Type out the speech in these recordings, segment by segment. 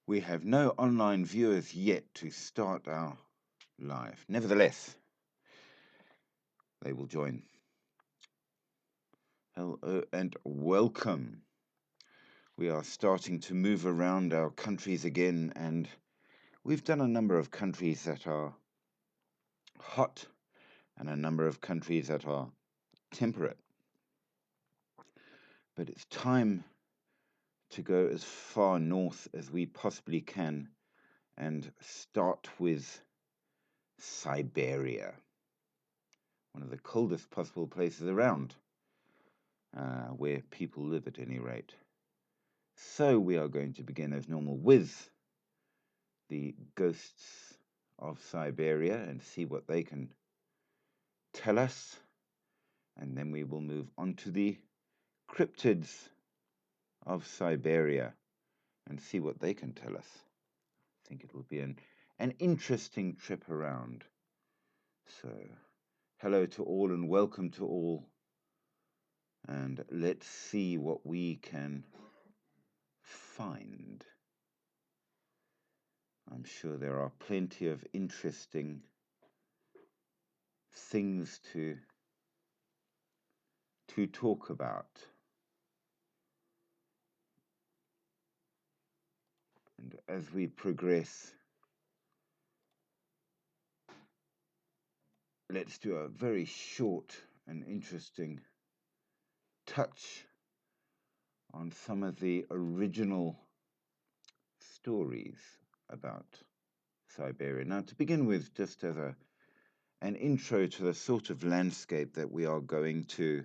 We have no online viewers yet to start our live. Nevertheless, they will join. Hello and welcome. We are starting to move around our countries again, and we've done a number of countries that are hot and a number of countries that are temperate. But it's time to go as far north as we possibly can and start with Siberia, one of the coldest possible places around, where people live at any rate. So we are going to begin as normal with the ghosts of Siberia and see what they can tell us, and then we will move on to the cryptids of Siberia and see what they can tell us. I think it will be an interesting trip around. So, hello to all and welcome to all, and let's see what we can find. I'm sure there are plenty of interesting things to talk about. And as we progress, let's do a very short and interesting touch on some of the original stories about Siberia. Now, to begin with, just as an intro to the sort of landscape that we are going to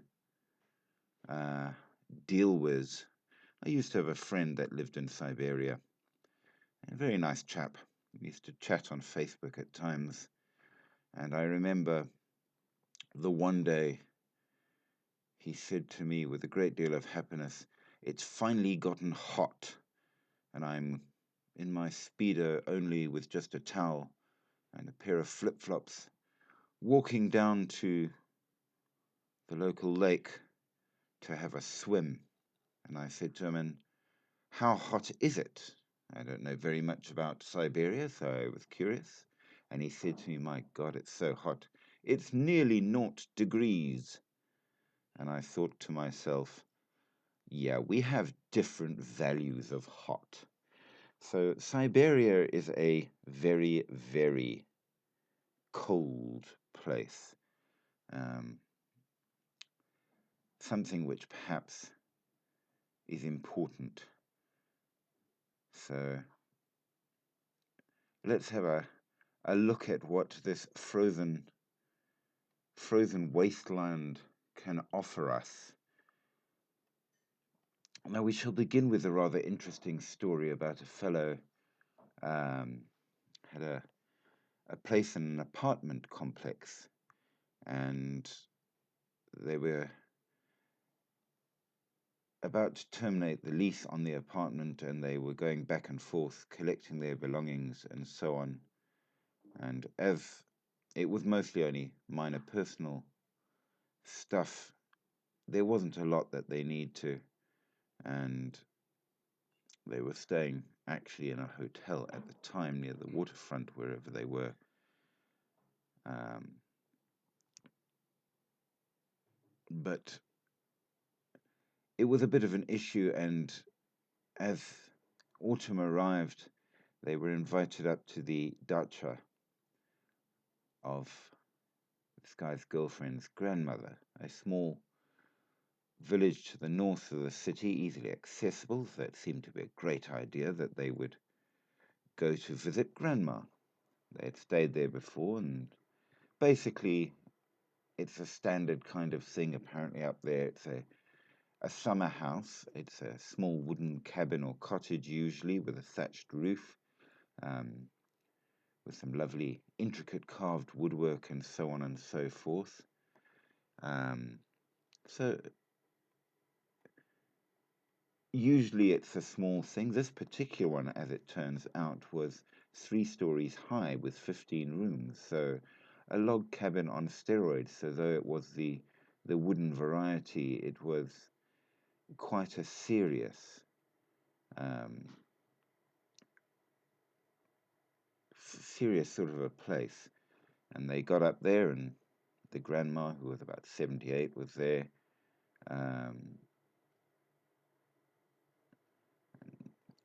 deal with, I used to have a friend that lived in Siberia, a very nice chap. We used to chat on Facebook at times, and I remember the one day he said to me with a great deal of happiness, "It's finally gotten hot, and I'm in my speedo only with just a towel and a pair of flip-flops, walking down to the local lake to have a swim." And I said to him, "And how hot is it?" I don't know very much about Siberia, so I was curious. And he said to me, "My God, it's so hot. It's nearly 0 degrees." And I thought to myself, yeah, we have different values of hot. So Siberia is a very, very cold place. Something which perhaps is important. So let's have a look at what this frozen wasteland can offer us. Now we shall begin with a rather interesting story about a fellow had a place in an apartment complex, and they were about to terminate the lease on the apartment, and they were going back and forth collecting their belongings and so on. And as it was mostly only minor personal stuff, there wasn't a lot that they need to, and they were staying actually in a hotel at the time near the waterfront, wherever they were. But it was a bit of an issue, and as autumn arrived, they were invited up to the dacha of this guy's girlfriend's grandmother, a small village to the north of the city, easily accessible, so it seemed to be a great idea that they would go to visit Grandma. They had stayed there before, and basically it's a standard kind of thing apparently up there. It's a summer house. It's a small wooden cabin or cottage, usually with a thatched roof, with some lovely intricate carved woodwork and so on and so forth. So usually it's a small thing. This particular one, as it turns out, was 3 stories high with 15 rooms. So a log cabin on steroids. So though it was the wooden variety, it was quite a serious um, serious sort of a place. And they got up there, and the grandma, who was about 78, was there. Um,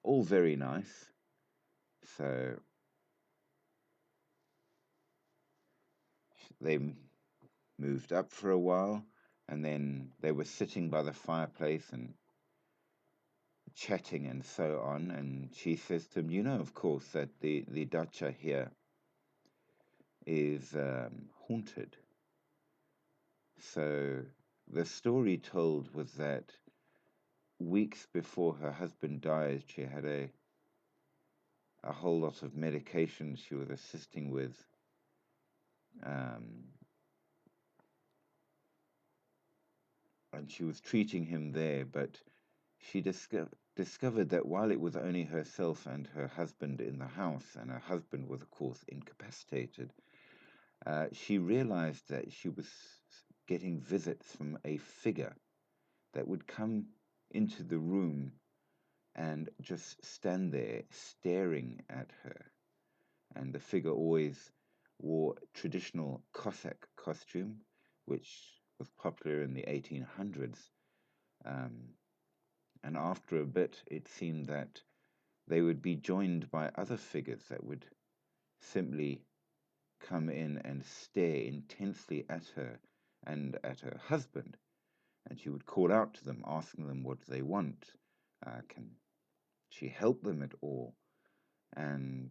all very nice. So they moved up for a while, and then they were sitting by the fireplace and chatting and so on. And she says to him, "You know, of course, that the dacha here is haunted." So the story told was that weeks before her husband died, she had a whole lot of medications she was assisting with. Um, and she was treating him there, but she discovered that while it was only herself and her husband in the house, and her husband was, of course, incapacitated, she realized that she was getting visits from a figure that would come into the room and just stand there staring at her. And the figure always wore traditional Cossack costume, which was popular in the 1800s. Um, and after a bit, it seemed that they would be joined by other figures that would simply come in and stare intensely at her and at her husband. And she would call out to them, asking them what they want. Can she help them at all? And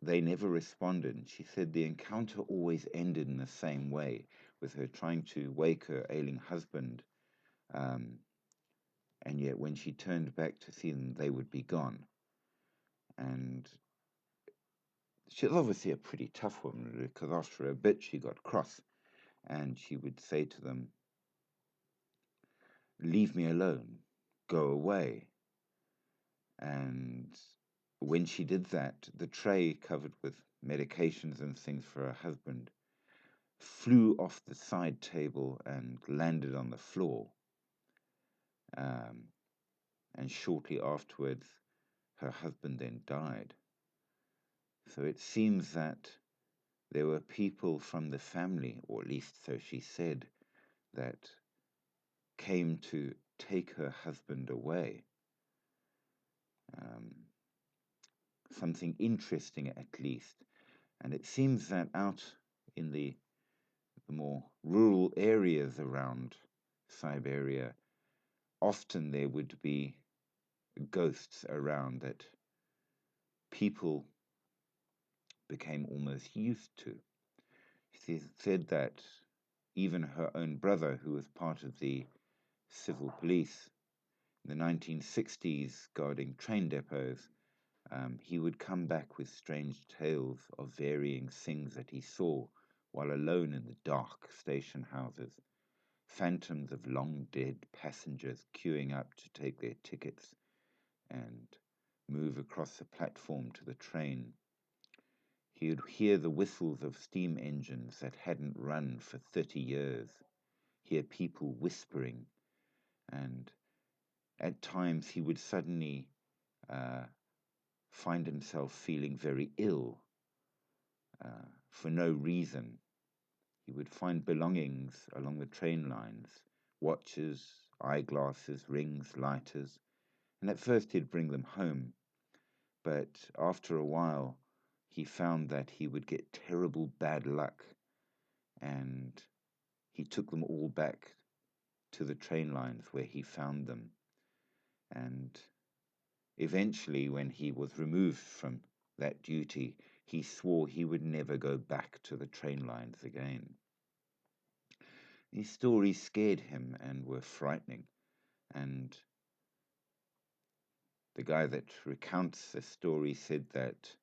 they never responded. She said the encounter always ended in the same way, with her trying to wake her ailing husband, um, and yet when she turned back to see them, they would be gone. And she was obviously a pretty tough woman, because after a bit she got cross, and she would say to them, "Leave me alone, go away." And when she did that, the tray covered with medications and things for her husband flew off the side table and landed on the floor. Um, and shortly afterwards, her husband then died. So it seems that there were people from the family, or at least so she said, that came to take her husband away. Um, Something interesting, at least. And it seems that out in the more rural areas around Siberia, often there would be ghosts around that people became almost used to. She said that even her own brother, who was part of the civil police in the 1960s guarding train depots, he would come back with strange tales of varying things that he saw while alone in the dark station houses. Phantoms of long dead passengers queuing up to take their tickets and move across the platform to the train. He would hear the whistles of steam engines that hadn't run for 30 years, hear people whispering, and at times he would suddenly uh, find himself feeling very ill for no reason. He would find belongings along the train lines, watches, eyeglasses, rings, lighters, and at first he'd bring them home. But after a while, he found that he would get terrible bad luck, and he took them all back to the train lines where he found them. And eventually, when he was removed from that duty, he swore he would never go back to the train lines again. These stories scared him and were frightening, and the guy that recounts the story said that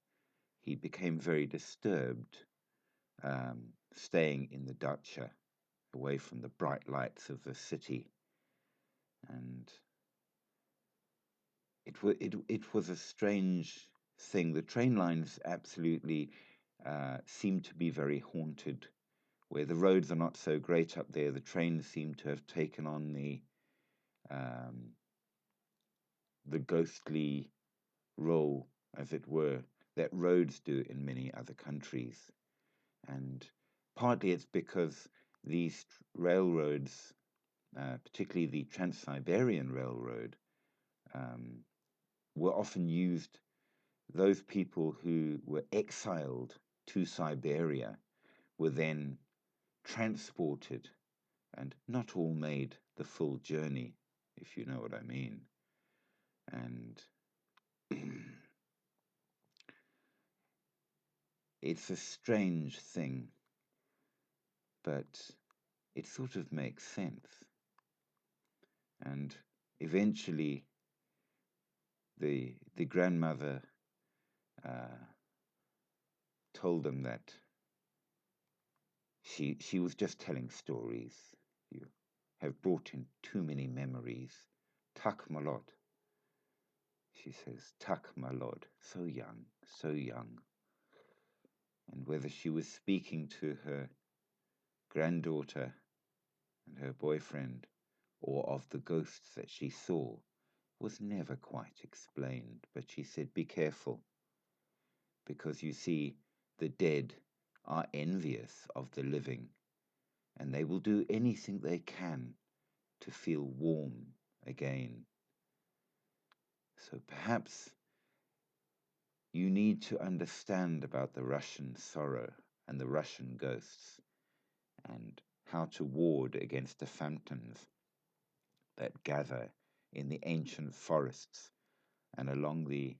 he became very disturbed staying in the dacha away from the bright lights of the city. And it was a strange thing. The train lines absolutely seem to be very haunted. Where the roads are not so great up there, the trains seem to have taken on the the ghostly role, as it were, that roads do in many other countries. And partly it's because these railroads, particularly the Trans-Siberian Railroad, were often used. Those people who were exiled to Siberia were then transported, and not all made the full journey, if you know what I mean. And it's a strange thing, but it sort of makes sense. And eventually, the grandmother told them that she was just telling stories. You have brought in too many memories. Tak malod. She says, Tak malod, so young, so young. And whether she was speaking to her granddaughter and her boyfriend, or of the ghosts that she saw, was never quite explained. But she said, be careful, because you see, the dead are envious of the living, and they will do anything they can to feel warm again. So perhaps you need to understand about the Russian sorrow and the Russian ghosts, and how to ward against the phantoms that gather in the ancient forests and along the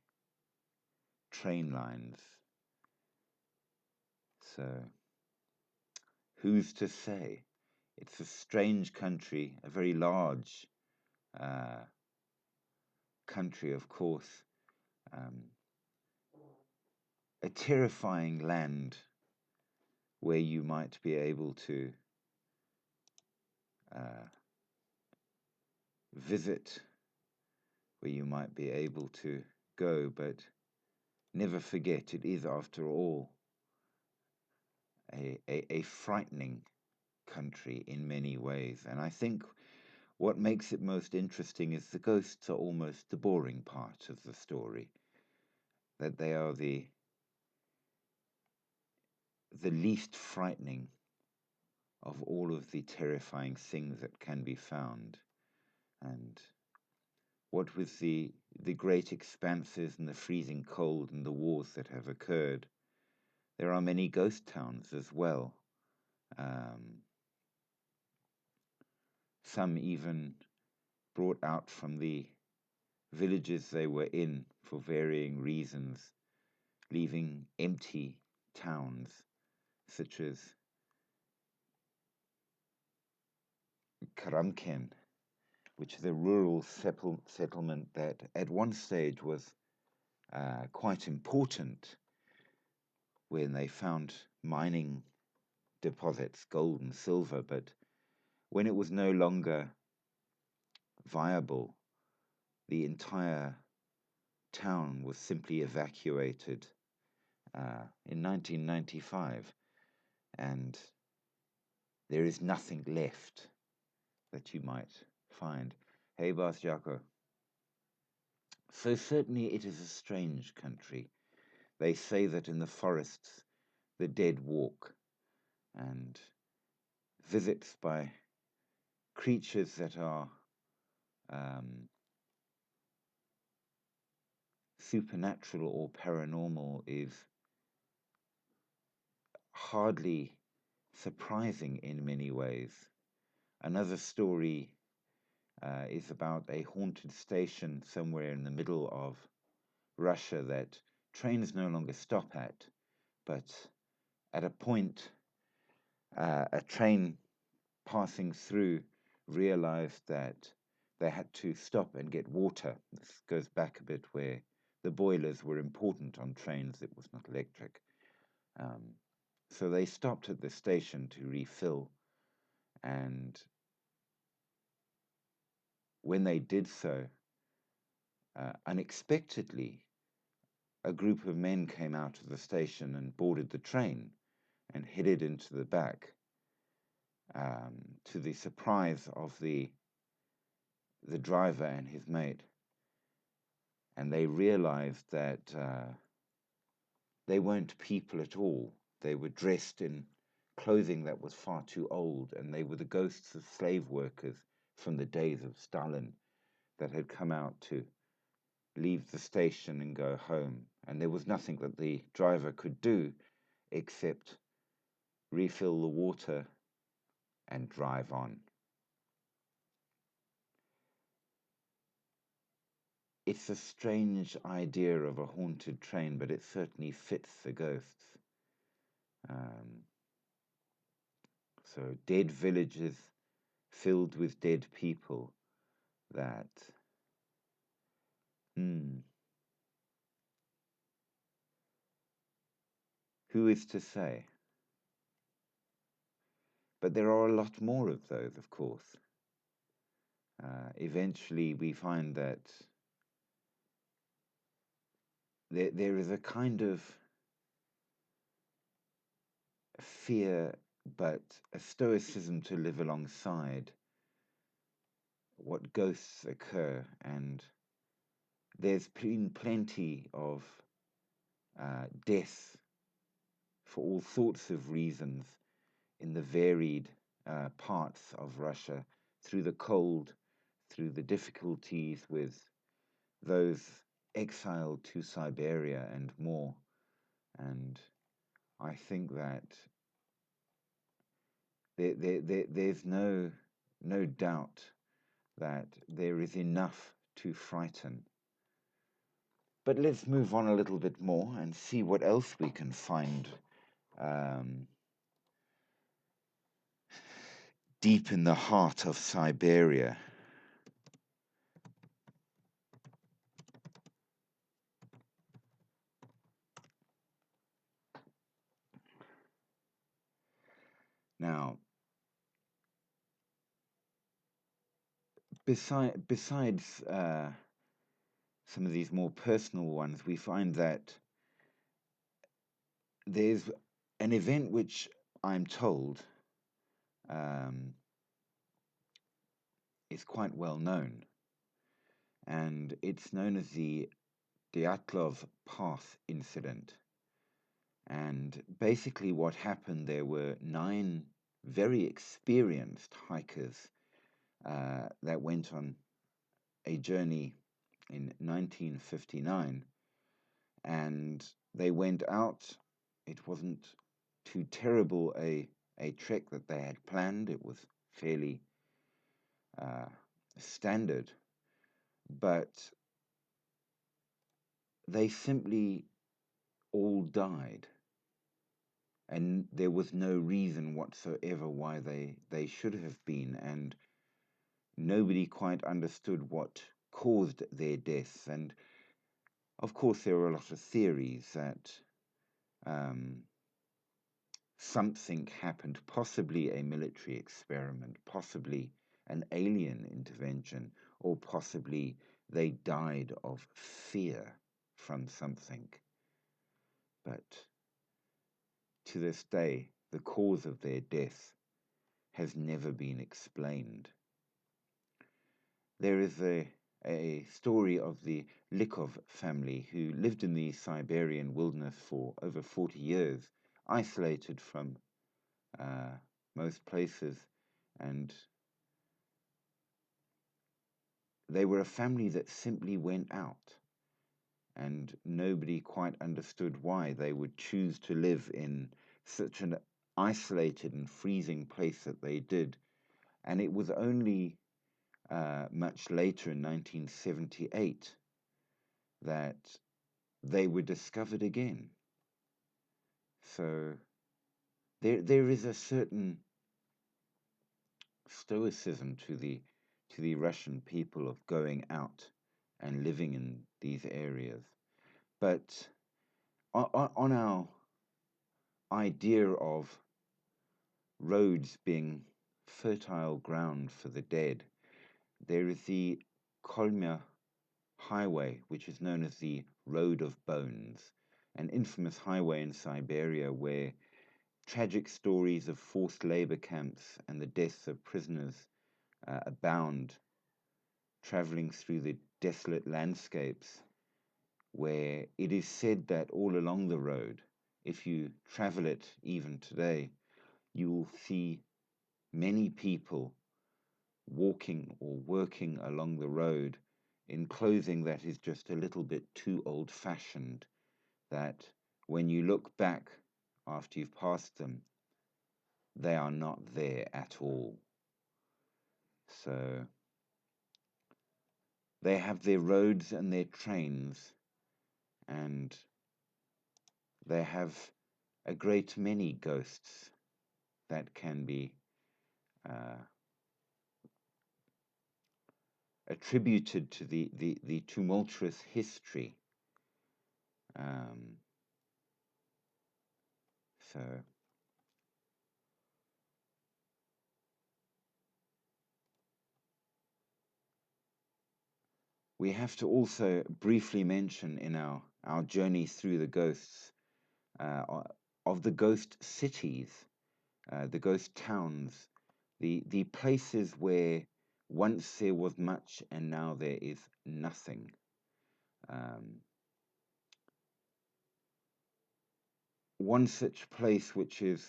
train lines. So, who's to say? It's a strange country, a very large country, of course, a terrifying land where you might be able to visit, where you might be able to go, but never forget, it is, after all, a frightening country in many ways. And I think what makes it most interesting is the ghosts are almost the boring part of the story, that they are the least frightening of all of the terrifying things that can be found. And what with the great expanses and the freezing cold and the wars that have occurred, there are many ghost towns as well. Some even brought out from the villages they were in for varying reasons, leaving empty towns, such as Karamken, which is a rural settlement that at one stage was quite important when they found mining deposits, gold and silver, but when it was no longer viable, the entire town was simply evacuated in 1995, and there is nothing left that you might find. Hey, Bas Jaco. So certainly it is a strange country. They say that in the forests the dead walk, and visits by creatures that are supernatural or paranormal is hardly surprising in many ways. Another story is about a haunted station somewhere in the middle of Russia that trains no longer stop at, but at a point, a train passing through realized that they had to stop and get water. This goes back a bit where the boilers were important on trains, it was not electric. So they stopped at the station to refill, and when they did so, unexpectedly, a group of men came out of the station and boarded the train and headed into the back, to the surprise of the driver and his mate. and they realized that they weren't people at all. They were dressed in clothing that was far too old, and they were the ghosts of slave workers from the days of Stalin that had come out to leave the station and go home. And there was nothing that the driver could do except refill the water and drive on. It's a strange idea of a haunted train, but it certainly fits the ghosts. So dead villages filled with dead people that, who is to say? But there are a lot more of those, of course. Eventually we find that there is a kind of fear, but a stoicism to live alongside what ghosts occur, and there's been plenty of death for all sorts of reasons in the varied parts of Russia, through the cold, through the difficulties with those exiled to Siberia and more. And I think that there's no doubt that there is enough to frighten. But let's move on a little bit more and see what else we can find deep in the heart of Siberia. Now, besides some of these more personal ones, we find that there's an event which I'm told is quite well known, and it's known as the Dyatlov Pass incident. And basically what happened, there were 9 very experienced hikers that went on a journey in 1959, and they went out. It wasn't too terrible a trek that they had planned. It was fairly standard, but they simply all died, and there was no reason whatsoever why they should have been, and nobody quite understood what caused their deaths. And of course there were a lot of theories that something happened, possibly a military experiment, possibly an alien intervention, or possibly they died of fear from something. But to this day, the cause of their death has never been explained. There is a story of the Likov family who lived in the Siberian wilderness for over 40 years, isolated from most places, and they were a family that simply went out, and nobody quite understood why they would choose to live in such an isolated and freezing place that they did. And it was only much later, in 1978, that they were discovered again. So there is a certain stoicism to the Russian people of going out and living in these areas. But on our idea of roads being fertile ground for the dead, there is the Kolmia Highway, which is known as the Road of Bones, an infamous highway in Siberia where tragic stories of forced labor camps and the deaths of prisoners abound, traveling through the desolate landscapes. where it is said that all along the road, if you travel it even today, you will see many people walking or working along the road in clothing that is just a little bit too old-fashioned, that when you look back after you've passed them, they are not there at all. So they have their roads and their trains, and they have a great many ghosts that can be attributed to the tumultuous history. So we have to also briefly mention in our journey through the ghosts of the ghost cities, the ghost towns, the places where once there was much and now there is nothing. One such place which is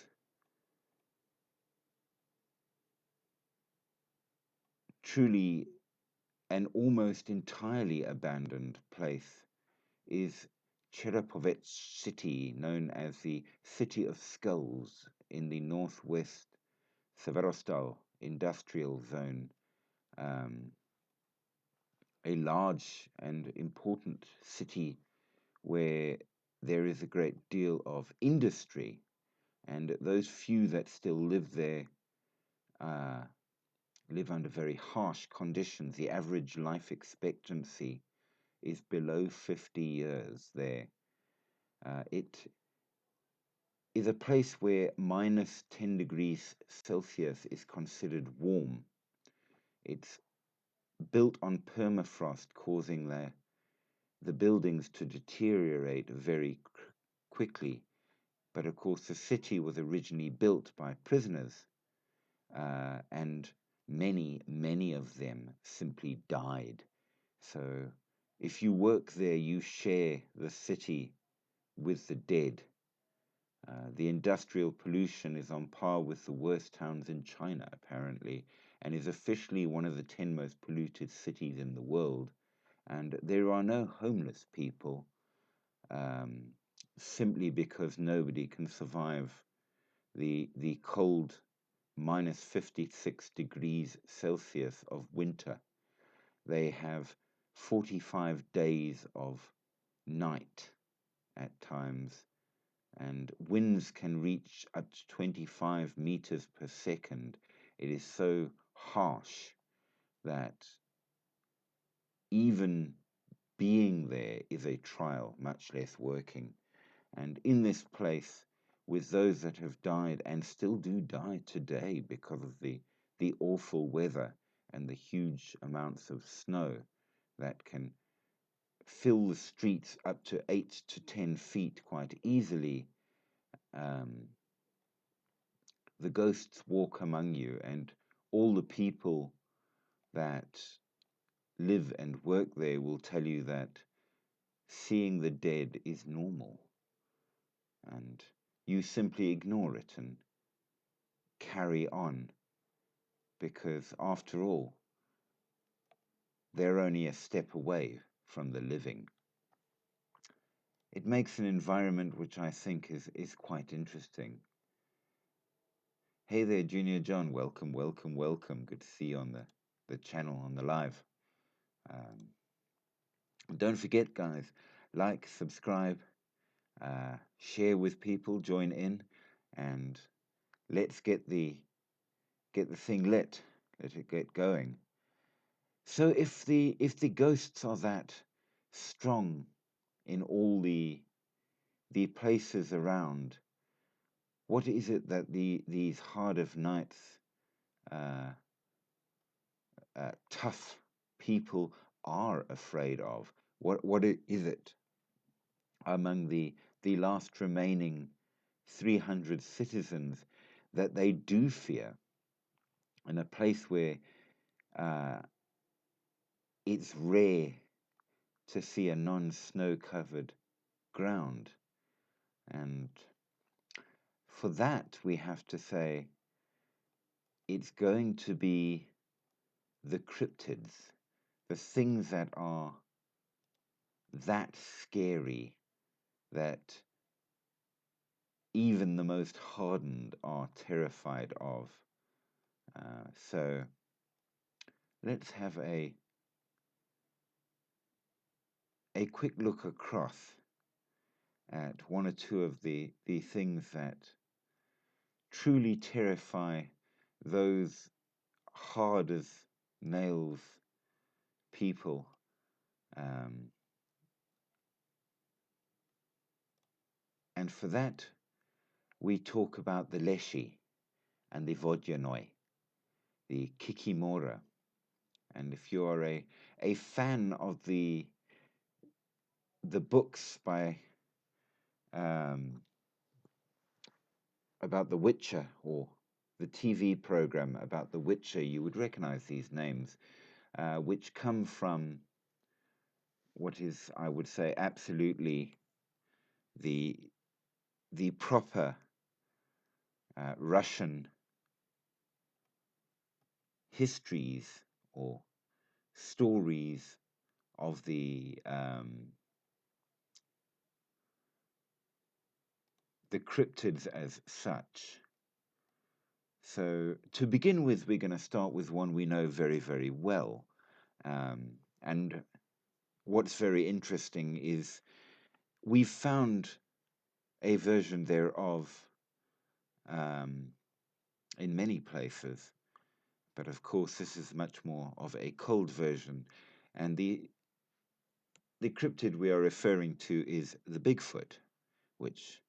truly an almost entirely abandoned place is Cherepovets city, known as the City of Skulls in the northwest Severostal industrial zone, a large and important city where there is a great deal of industry, and those few that still live there live under very harsh conditions. The average life expectancy is below 50 years there. It is a place where minus 10 degrees Celsius is considered warm. It's built on permafrost, causing the buildings to deteriorate very quickly. But of course, the city was originally built by prisoners, and many of them simply died. So if you work there, you share the city with the dead. The industrial pollution is on par with the worst towns in China, apparently, and is officially one of the 10 most polluted cities in the world. And there are no homeless people, simply because nobody can survive the cold minus 56 degrees Celsius of winter. They have 45 days of night at times, and winds can reach up to 25 meters per second. It is so harsh that even being there is a trial, much less working. And in this place, with those that have died and still do die today because of the awful weather and the huge amounts of snow that can fill the streets up to 8 to 10 feet quite easily, the ghosts walk among you, and all the people that live and work there will tell you that seeing the dead is normal, and you simply ignore it and carry on, because after all, they're only a step away from the living. It makes an environment which I think is quite interesting. Hey there, Junior John. Welcome. Good to see you on the channel, on the live. Don't forget, guys, like, subscribe, share with people, join in, and let's get the thing lit. Let it get going. So if the ghosts are that strong in all the places around, what is it that these hard of nights, tough people are afraid of? What is it among the last remaining 300 citizens that they do fear, in a place where it's rare to see a non-snow covered ground. And for that, we have to say it's going to be the cryptids, the things that are that scary that even the most hardened are terrified of. So let's have a quick look across at one or two of the things that truly terrify those hard as nails people. And for that, we talk about the Leshy and the Vodyanoi, the Kikimora. And if you are a fan of the books by about The Witcher, or the TV program about The Witcher, you would recognize these names, which come from what is, I would say, absolutely the proper Russian histories or stories of the cryptids as such. So to begin with, we're going to start with one we know very, very well. And what's very interesting is we've found a version thereof in many places. But of course, this is much more of a cold version. And the cryptid we are referring to is the Bigfoot, which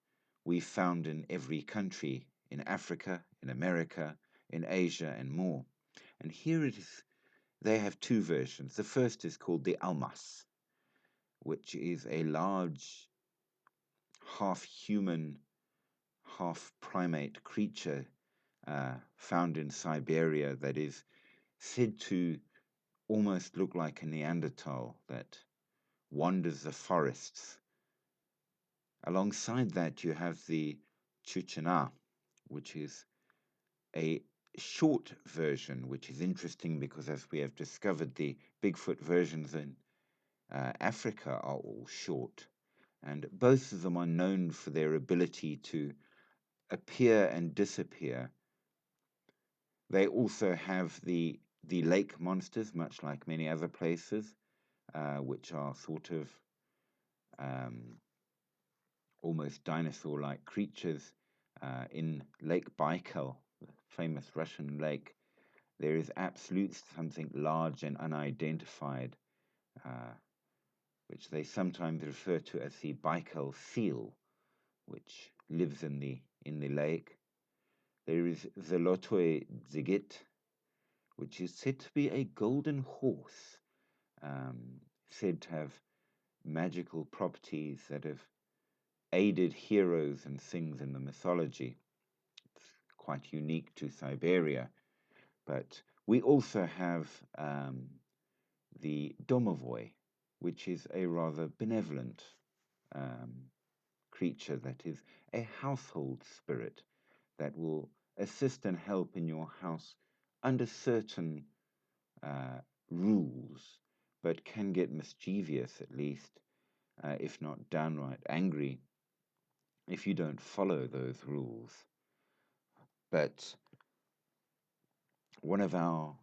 we found in every country, in Africa, in America, in Asia, and more. And here it is. They have two versions. The first is called the Almas, which is a large, half-human, half-primate creature found in Siberia that is said to almost look like a Neanderthal that wanders the forests. Alongside that, you have the Chuchena, which is a short version, which is interesting because, as we have discovered, the Bigfoot versions in Africa are all short. And both of them are known for their ability to appear and disappear. They also have the lake monsters, much like many other places, which are sort of almost dinosaur-like creatures. In Lake Baikal, the famous Russian lake, there is absolutely something large and unidentified, which they sometimes refer to as the Baikal seal, which lives in the lake. There is Zolotoy Dzigit, which is said to be a golden horse, said to have magical properties that have aided heroes and things in the mythology. It's quite unique to Siberia. But we also have the Domovoy, which is a rather benevolent creature that is a household spirit that will assist and help in your house under certain rules, but can get mischievous at least, if not downright angry, if you don't follow those rules. But one of our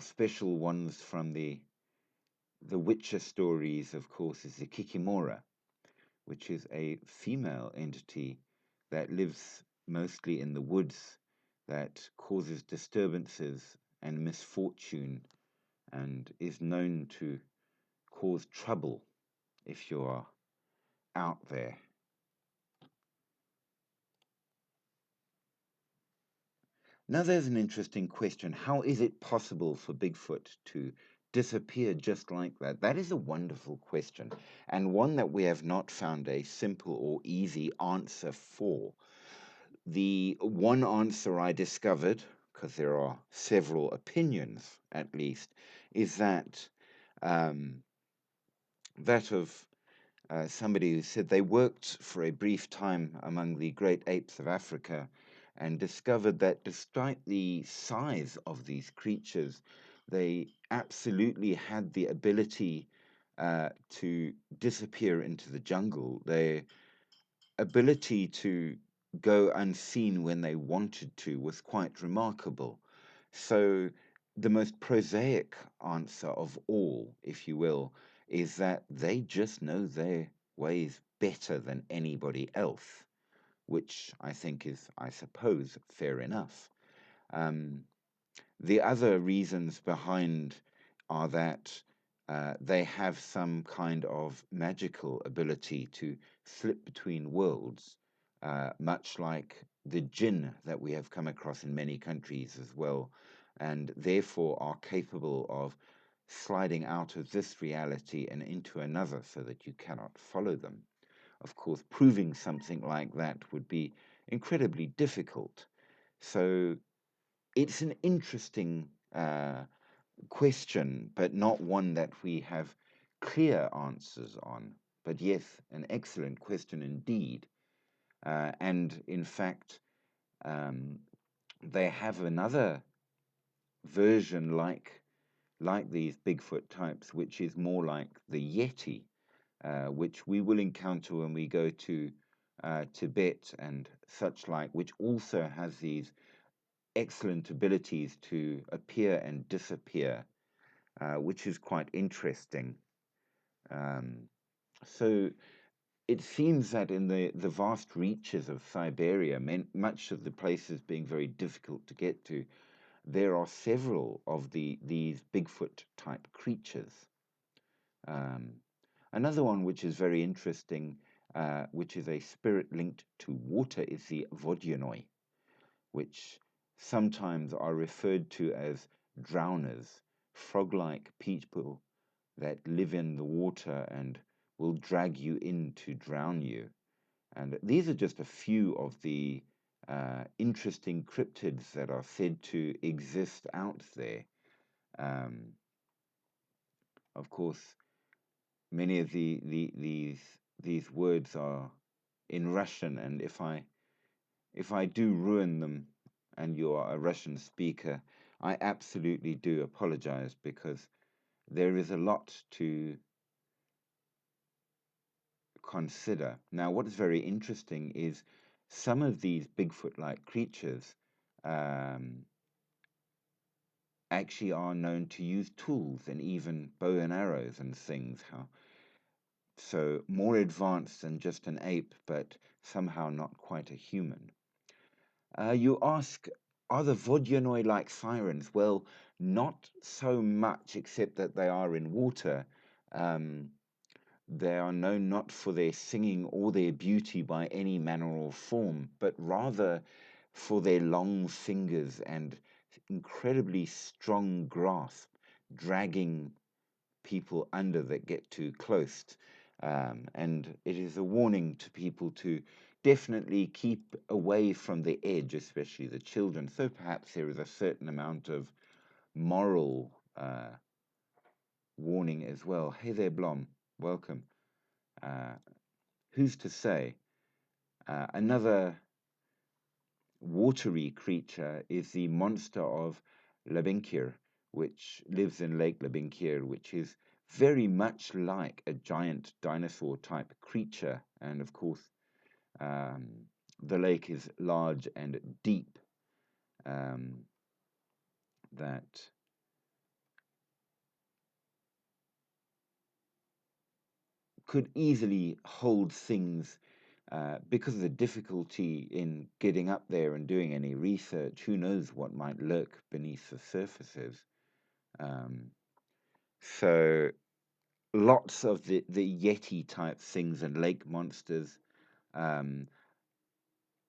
special ones from the Witcher stories, of course, is the Kikimora, which is a female entity that lives mostly in the woods, that causes disturbances and misfortune, and is known to cause trouble if you are out there. Now there's an interesting question. How is it possible for Bigfoot to disappear just like that? That is a wonderful question, and one that we have not found a simple or easy answer for. The one answer I discovered, because there are several opinions at least, is that Um, that of somebody who said they worked for a brief time among the great apes of Africa and discovered that despite the size of these creatures, they absolutely had the ability to disappear into the jungle. Their ability to go unseen when they wanted to was quite remarkable. So, the most prosaic answer of all, if you will, is that they just know their ways better than anybody else, which I think is, I suppose, fair enough. Um, the other reasons behind are that they have some kind of magical ability to slip between worlds, much like the jinn that we have come across in many countries as well, and therefore are capable of sliding out of this reality and into another so that you cannot follow them. Of course, proving something like that would be incredibly difficult. So it's an interesting question, but not one that we have clear answers on. But yes, an excellent question indeed. And in fact, um, they have another version like these Bigfoot types, which is more like the Yeti, which we will encounter when we go to Tibet and such like, which also has these excellent abilities to appear and disappear, which is quite interesting. Um, so it seems that in the vast reaches of Siberia, much of the places being very difficult to get to, there are several of these Bigfoot type creatures. Um, Another one which is very interesting, which is a spirit linked to water, is the Vodyanoi, which sometimes are referred to as drowners, frog like people that live in the water and will drag you in to drown you. And these are just a few of the interesting cryptids that are said to exist out there. Um, of course, many of these words are in Russian, and if I do ruin them and you are a Russian speaker, I absolutely do apologize because there is a lot to consider. Now, what is very interesting is some of these Bigfoot like creatures um, actually are known to use tools and even bow and arrows and things. So, more advanced than just an ape, but somehow not quite a human. You ask, are the Vodyanoi like sirens? Well, not so much, except that they are in water. Um, They are known not for their singing or their beauty by any manner or form, but rather for their long fingers and incredibly strong grasp, dragging people under that get too close. And it is a warning to people to definitely keep away from the edge, especially the children. So perhaps there is a certain amount of moral warning as well. Hey there, Blom. Welcome. Uh, who's to say? Another watery creature is the monster of Labinkir, which lives in Lake Labinkir, which is very much like a giant dinosaur type creature. And of course, um, the lake is large and deep, um, that could easily hold things because of the difficulty in getting up there and doing any research. Who knows what might lurk beneath the surfaces? Um, so lots of the Yeti type things and lake monsters, um,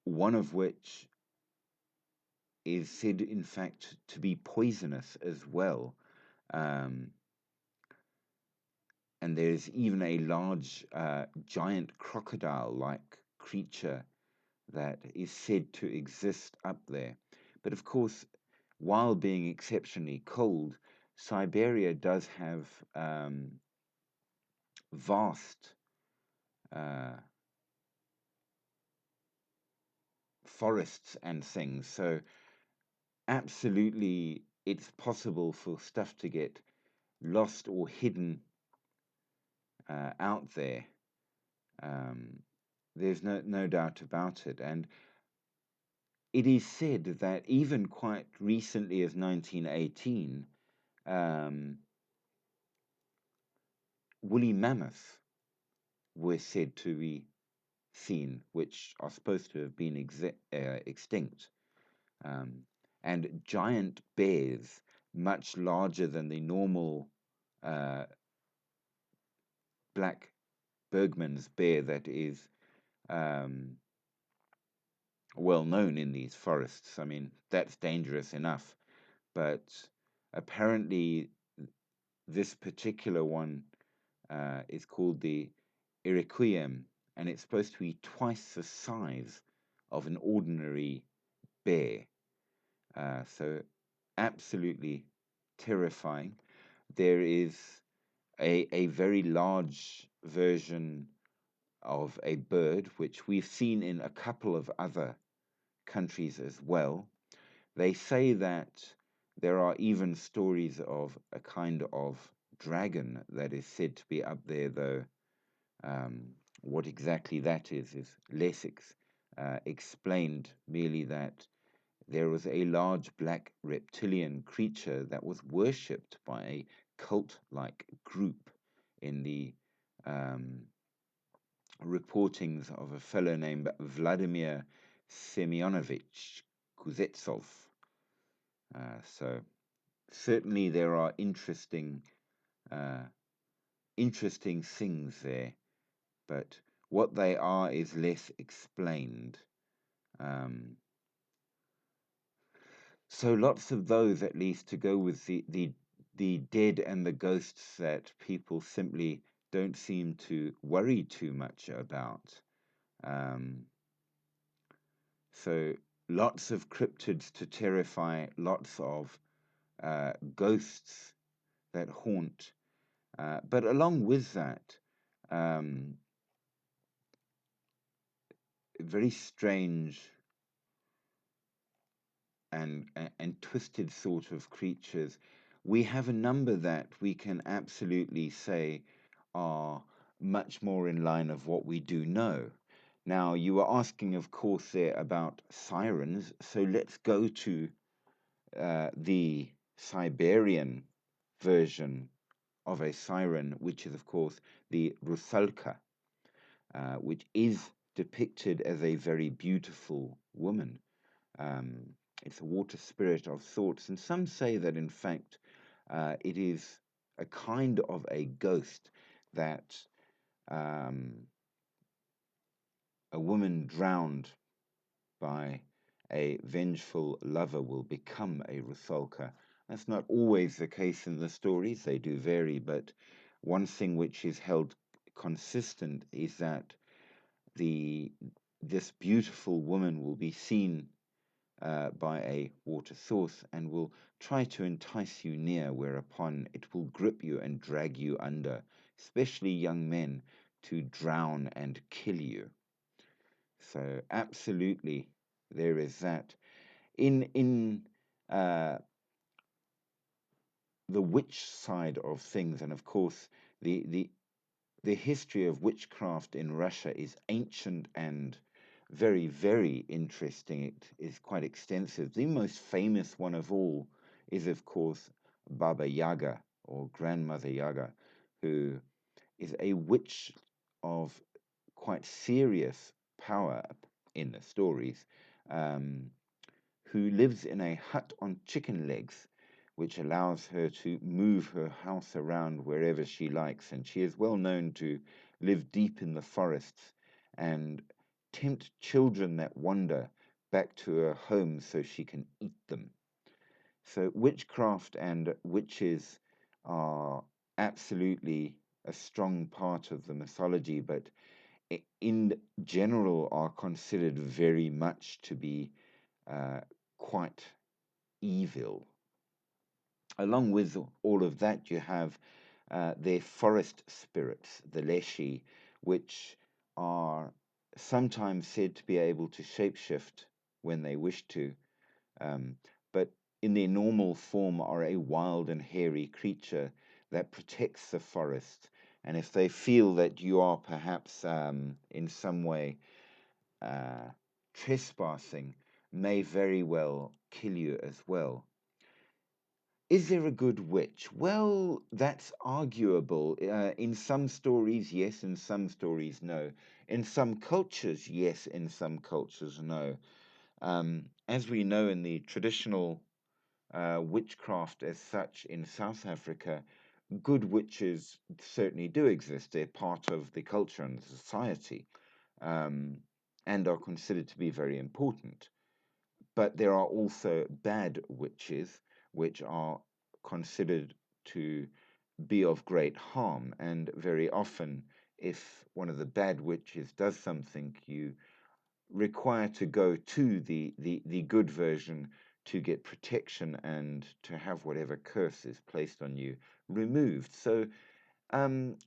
one of which is said, in fact, to be poisonous as well. Um, and there's even a large giant crocodile like creature that is said to exist up there. But of course, while being exceptionally cold, Siberia does have vast uh, forests and things. So absolutely, it's possible for stuff to get lost or hidden out there. Um, there's no doubt about it. And it is said that even quite recently as 1918, um, woolly mammoths were said to be seen, which are supposed to have been extinct. Um, and giant bears, much larger than the normal uh, black Bergman's bear that is um, well known in these forests. I mean, that's dangerous enough, but apparently this particular one is called the Iroquoian, and it's supposed to be twice the size of an ordinary bear. So absolutely terrifying. There is a very large version of a bird, which we've seen in a couple of other countries as well. They say that there are even stories of a kind of dragon that is said to be up there, though what exactly that is less explained, merely that there was a large black reptilian creature that was worshipped by a cult like group in the um, reportings of a fellow named Vladimir Semyonovich Kuznetsov. So certainly there are uh, interesting things there, but what they are is less explained. Um, so lots of those, at least, to go with the dead and the ghosts that people simply don't seem to worry too much about. Um, so lots of cryptids to terrify, lots of ghosts that haunt. But along with that, um, very strange and twisted sort of creatures. We have a number that we can absolutely say are much more in line of what we do know. Now, you were asking, of course, there about sirens, so let's go to the Siberian version of a siren, which is, of course, the Rusalka, which is depicted as a very beautiful woman. Um, it's a water spirit of sorts, and some say that, in fact, it is a kind of a ghost that um, a woman drowned by a vengeful lover will become a Rusalka. That's not always the case in the stories, they do vary, but one thing which is held consistent is that the this beautiful woman will be seen by a water source and will try to entice you near, whereupon it will grip you and drag you under, especially young men, to drown and kill you. So absolutely, there is that. In the witch side of things, and of course, the history of witchcraft in Russia is ancient and very, very interesting. It is quite extensive. The most famous one of all is, of course, Baba Yaga or Grandmother Yaga, who is a witch of quite serious power in the stories, um, who lives in a hut on chicken legs, which allows her to move her house around wherever she likes. And she is well known to live deep in the forests and tempt children that wander back to her home so she can eat them. So, witchcraft and witches are absolutely a strong part of the mythology, but in general are considered very much to be uh, quite evil. Along with all of that, you have their forest spirits, the Leshy, which are sometimes said to be able to shapeshift when they wish to, um, but in their normal form are a wild and hairy creature that protects the forest. And if they feel that you are perhaps in some way uh, trespassing, may very well kill you as well. Is there a good witch? Well, that's arguable. In some stories, yes. In some stories, no. In some cultures, yes. In some cultures, no. As we know in the traditional witchcraft as such in South Africa, good witches certainly do exist. They're part of the culture and society, um, and are considered to be very important. But there are also bad witches, which are considered to be of great harm. And very often, if one of the bad witches does something, you require to go to the good version to get protection and to have whatever curse is placed on you removed. So um,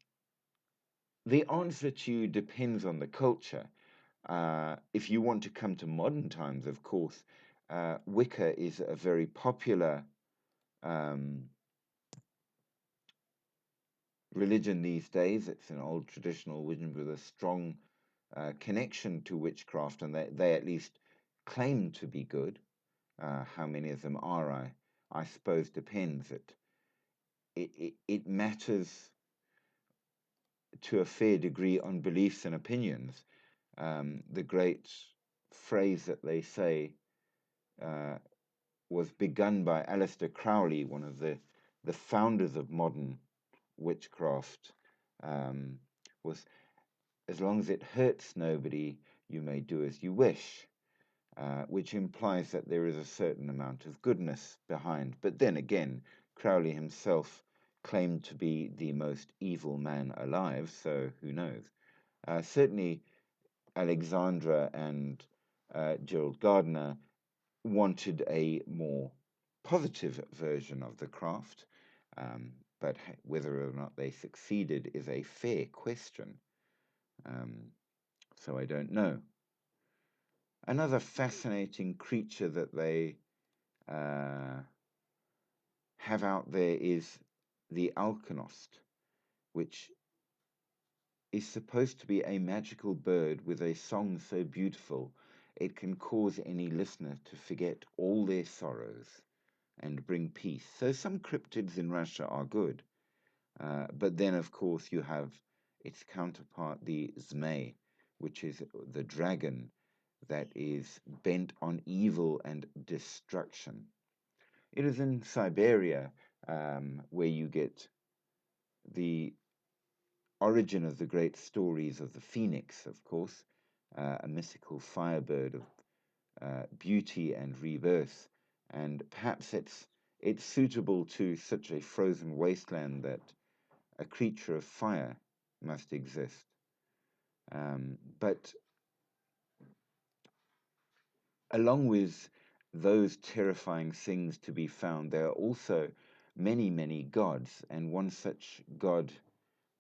the answer to you depends on the culture. If you want to come to modern times, of course, Wicca is a very popular um, religion these days. It's an old traditional religion with a strong connection to witchcraft, and they at least claim to be good. How many of them are, I suppose, depends. It matters to a fair degree on beliefs and opinions. The great phrase that they say uh, was begun by Aleister Crowley, one of the founders of modern witchcraft, um, was as long as it hurts nobody, you may do as you wish, which implies that there is a certain amount of goodness behind. But then again, Crowley himself claimed to be the most evil man alive, so who knows? Certainly, Alexandra and Gerald Gardner wanted a more positive version of the craft, but whether or not they succeeded is a fair question. Um, so I don't know. Another fascinating creature that they uh, have out there is the alkanost, which is supposed to be a magical bird with a song so beautiful it can cause any listener to forget all their sorrows and bring peace. So some cryptids in Russia are good, but then of course you have its counterpart, the Zmei, which is the dragon that is bent on evil and destruction. It is in Siberia where you get the origin of the great stories of the phoenix, of course, a mythical firebird of beauty and rebirth. And perhaps it's suitable to such a frozen wasteland that a creature of fire must exist. But along with those terrifying things to be found, there are also many, many gods, and one such god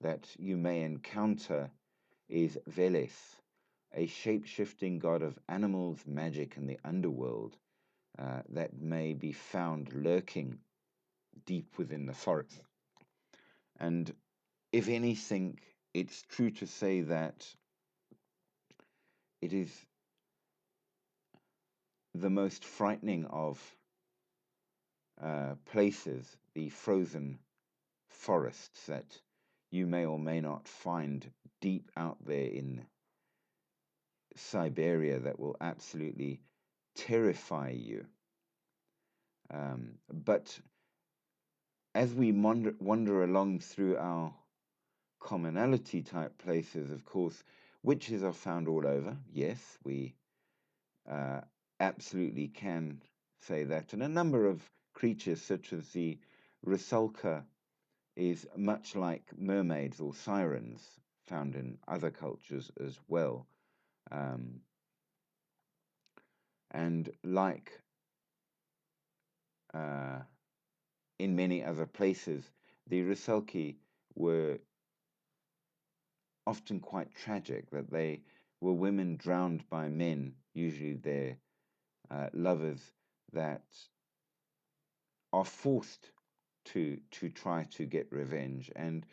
that you may encounter is Veles, a shape shifting god of animals, magic, and the underworld that may be found lurking deep within the forest. And if anything, it's true to say that it is the most frightening of places, the frozen forests that you may or may not find deep out there in Siberia that will absolutely terrify you. But as we wander along through our commonality type places, of course, witches are found all over. Yes, we uh, absolutely can say that. And a number of creatures, such as the Rusalka, is much like mermaids or sirens found in other cultures as well. Um, and like uh, in many other places, the Rusalki were often quite tragic, that they were women drowned by men, usually their lovers, that are forced to try to get revenge. And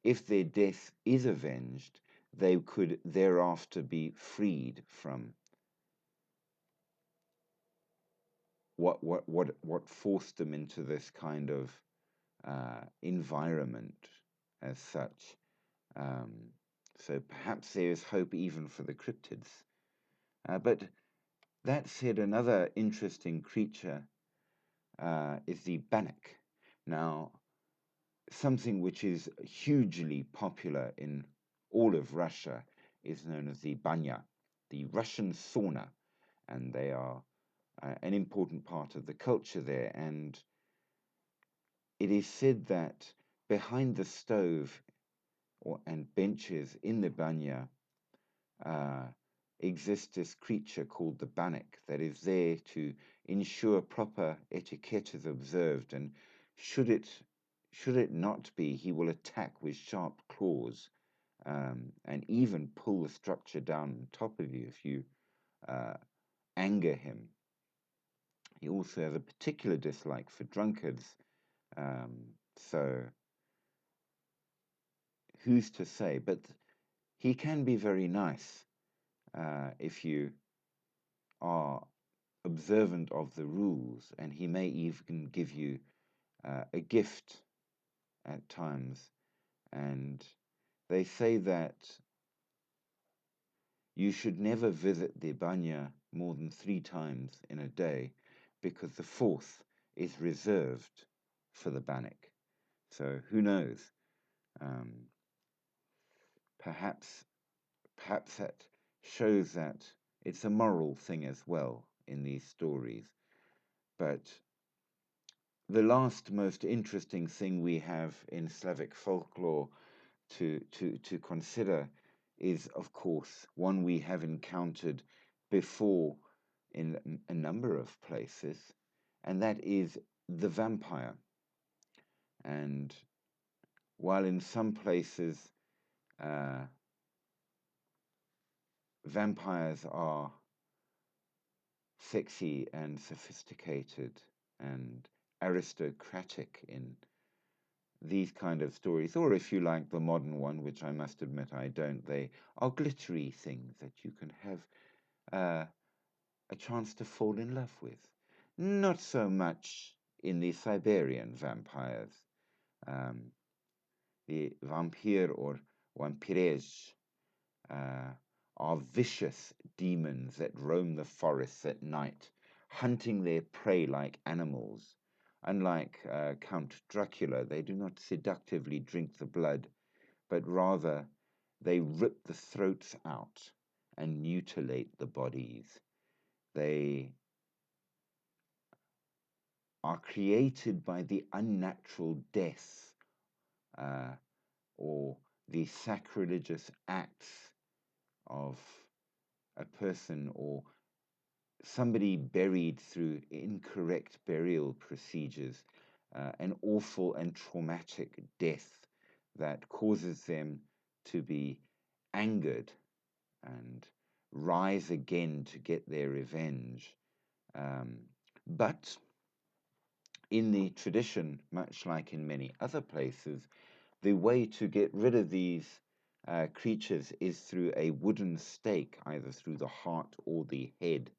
if their death is avenged, they could thereafter be freed from what forced them into this kind of environment as such. So perhaps there is hope even for the cryptids. But that said, another interesting creature is the bannock. Now, something which is hugely popular in all of Russia is known as the banya, the Russian sauna, and they are an important part of the culture there. And it is said that behind the stove and benches in the banya uh, exists this creature called the bannock that is there to ensure proper etiquette is observed, and should it not be, he will attack with sharp claws, and even pull the structure down on top of you if you anger him. He also has a particular dislike for drunkards, so who's to say? But he can be very nice if you are observant of the rules, and he may even give you a gift at times. And they say that you should never visit the banya more than 3 times in a day, because the fourth is reserved for the bannock. So who knows? Um, perhaps that shows that it's a moral thing as well in these stories. But the last most interesting thing we have in Slavic folklore to consider is, of course, one we have encountered before in a number of places, and that is the vampire. And while in some places vampires are sexy and sophisticated and aristocratic in these kind of stories, or if you like the modern one, which I must admit I don't, they are glittery things that you can have a chance to fall in love with. Not so much in the Siberian vampires. The vampire or vampires are vicious demons that roam the forests at night, hunting their prey like animals. Unlike Count Dracula, they do not seductively drink the blood, but rather they rip the throats out and mutilate the bodies. They are created by the unnatural death or the sacrilegious acts of a person or somebody buried through incorrect burial procedures, an awful and traumatic death that causes them to be angered and rise again to get their revenge. But in the tradition, much like in many other places, the way to get rid of these creatures is through a wooden stake, either through the heart or the head.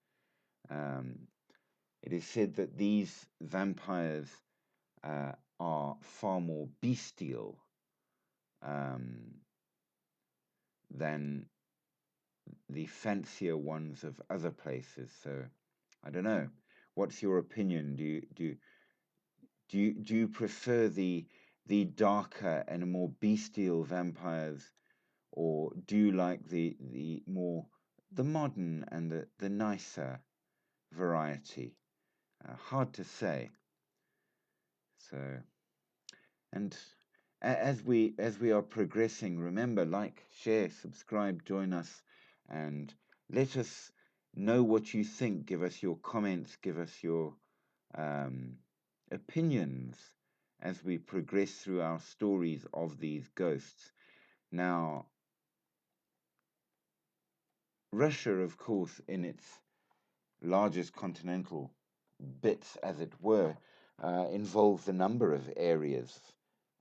It is said that these vampires are far more bestial than the fancier ones of other places. So I don't know. What's your opinion? Do you prefer the darker and more bestial vampires, or do you like the more the modern and the nicer variety? Hard to say. So, and as we are progressing, remember, like, share, subscribe, join us, and let us know what you think. Give us your comments. Give us your opinions. as we progress through our stories of these ghosts. Now, Russia, of course, in its largest continental bits, as it were, involves a number of areas,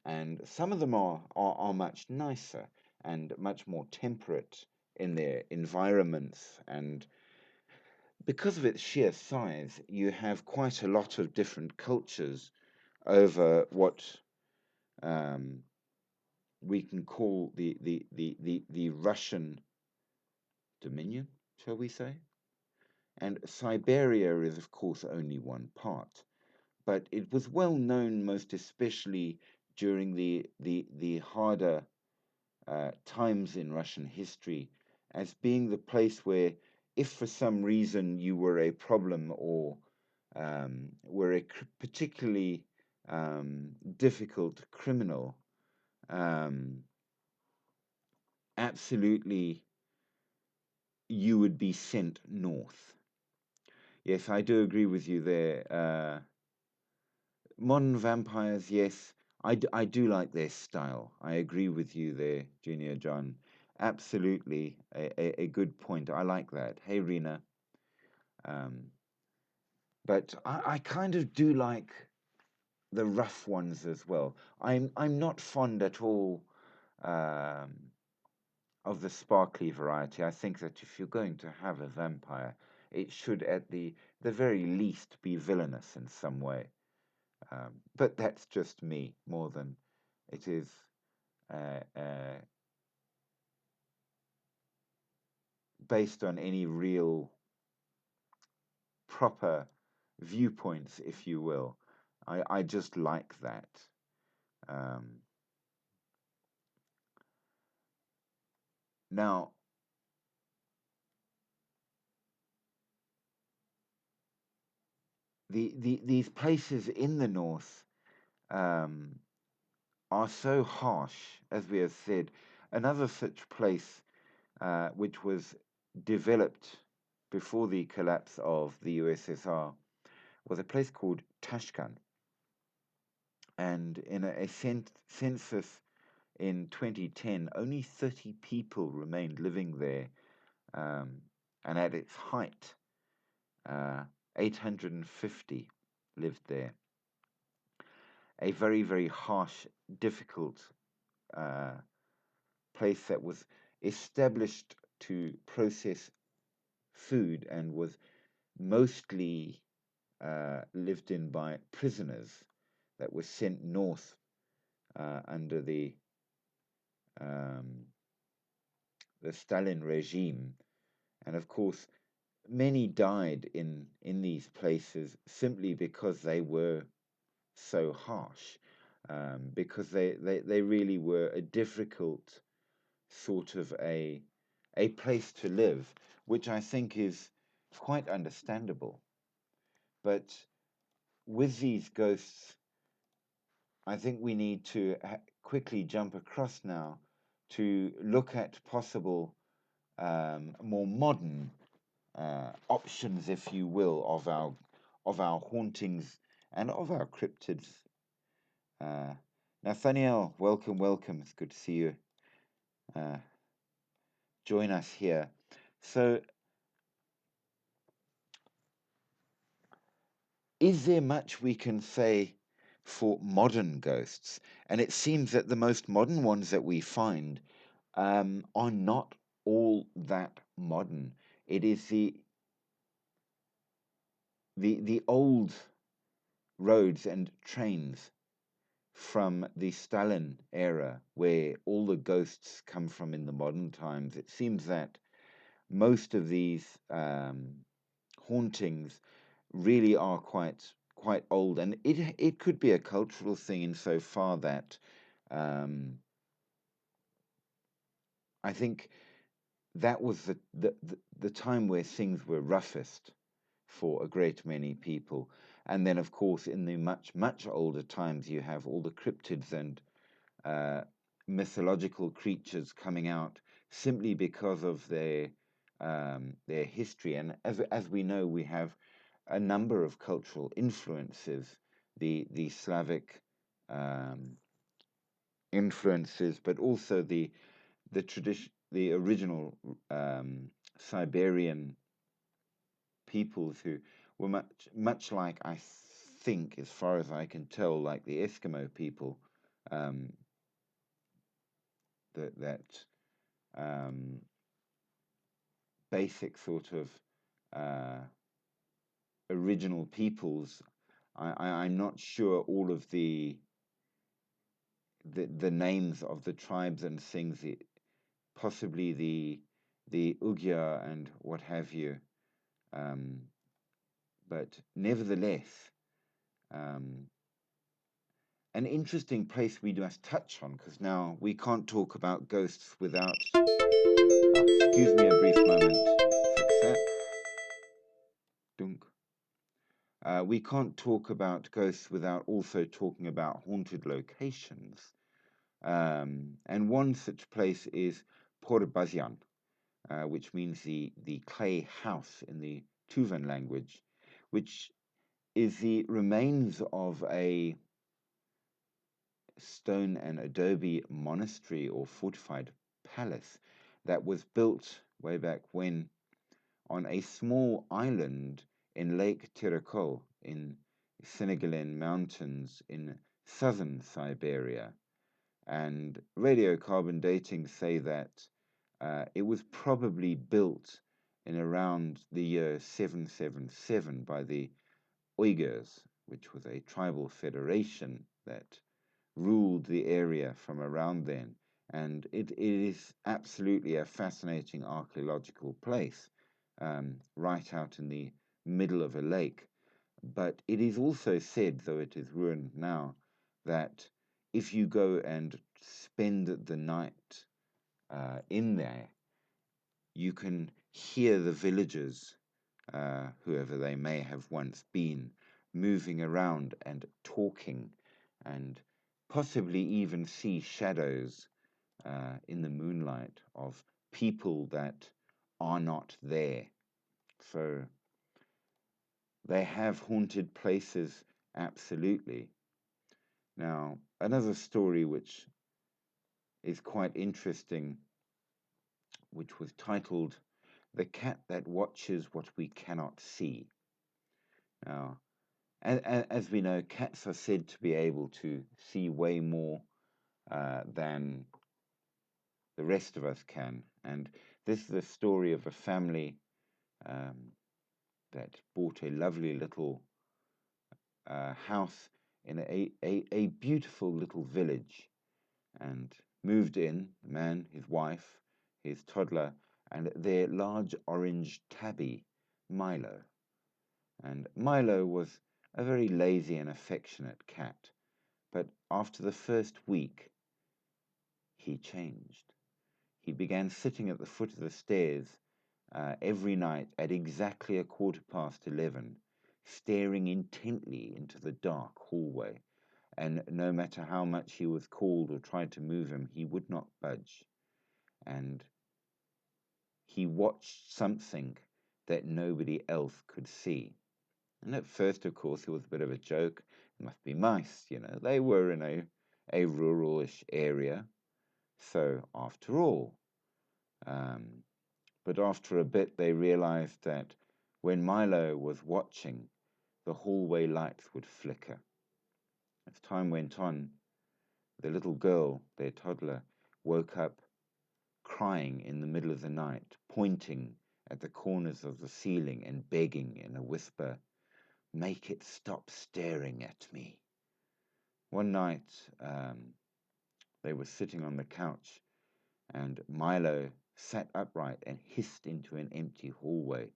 and some of them are much nicer and much more temperate in their environments. And because of its sheer size, you have quite a lot of different cultures over what um, we can call the Russian dominion, shall we say? And Siberia is, of course, only one part. But it was well known, most especially during the harder times in Russian history, as being the place where, if for some reason you were a problem or were a particularly difficult criminal, um, absolutely you would be sent north. Yes, I do agree with you there. Modern vampires, yes, I do like their style. I agree with you there, Junior John. Absolutely a good point. I like that. Hey, Rena. Um, but I kind of do like the rough ones as well. I'm not fond at all um, of the sparkly variety. I think that if you're going to have a vampire, it should at the very least be villainous in some way. But that's just me more than it is based on any real proper viewpoints, if you will. I just like that. Um, Now, these places in the north um, are so harsh, as we have said. Another such place which was developed before the collapse of the USSR was a place called Tashkent. And in a census in 2010, only 30 people remained living there. Um, and at its height, 850 lived there. A very, very harsh, difficult uh, place that was established to process food and was mostly lived in by prisoners that were sent north under um, the Stalin regime. And of course, many died in these places simply because they were so harsh, because they really were a difficult sort of a place to live, which I think is quite understandable. But with these ghosts, I think we need to quickly jump across now to look at possible more modern options, if you will, of our hauntings and of our cryptids. Uh, Nathaniel, welcome, welcome. It's good to see you. Uh, Join us here. So, is there much we can say for modern ghosts? And it seems that the most modern ones that we find are not all that modern. It is the old roads and trains from the Stalin era, where all the ghosts come from in the modern times. It seems that most of these hauntings really are quite old, and it could be a cultural thing insofar that um, I think that was the time where things were roughest for a great many people. And then, of course, in the much older times, you have all the cryptids and uh, mythological creatures coming out simply because of their history. And as we know, we have a number of cultural influences. The Slavic influences, but also the original Siberian peoples who were much like, I think, as far as I can tell, like the Eskimo people, that basic sort of original peoples. I'm not sure all of the names of the tribes and things, possibly the Ugya and what have you, but nevertheless, an interesting place we must touch on, because now we can't talk about ghosts without. Excuse me a brief moment. Fix that. Dunk. We can't talk about ghosts without also talking about haunted locations. And one such place is Porbazian, which means the clay house in the Tuvan language, which is the remains of a stone and adobe monastery or fortified palace that was built way back when on a small island in Lake Tiracol in Senegalen Mountains in southern Siberia. And radiocarbon dating say that it was probably built in around the year 777 by the Uyghurs, which was a tribal federation that ruled the area from around then. And it is absolutely a fascinating archaeological place, right out in the middle of a lake. But it is also said, though it is ruined now, that if you go and spend the night in there, you can hear the villagers, whoever they may have once been, moving around and talking, and possibly even see shadows in the moonlight of people that are not there. So they have haunted places, absolutely. Now, another story which is quite interesting, which was titled "The Cat That Watches What We Cannot See." Now, as we know, cats are said to be able to see way more than the rest of us can. And this is the story of a family that bought a lovely little house in a beautiful little village, and moved in, the man, his wife, his toddler, and their large orange tabby, Milo. And Milo was a very lazy and affectionate cat, but after the first week, he changed. He began sitting at the foot of the stairs every night at exactly 11:15, staring intently into the dark hallway, and no matter how much he was called or tried to move him, he would not budge. And he watched something that nobody else could see. And at first, of course, it was a bit of a joke. It must be mice, you know. They were in a rural-ish area. So, after all, but after a bit, they realized that when Milo was watching, the hallway lights would flicker. As time went on, the little girl, their toddler, woke up crying in the middle of the night, pointing at the corners of the ceiling and begging in a whisper, "Make it stop staring at me." One night, they were sitting on the couch, and Milo sat upright and hissed into an empty hallway.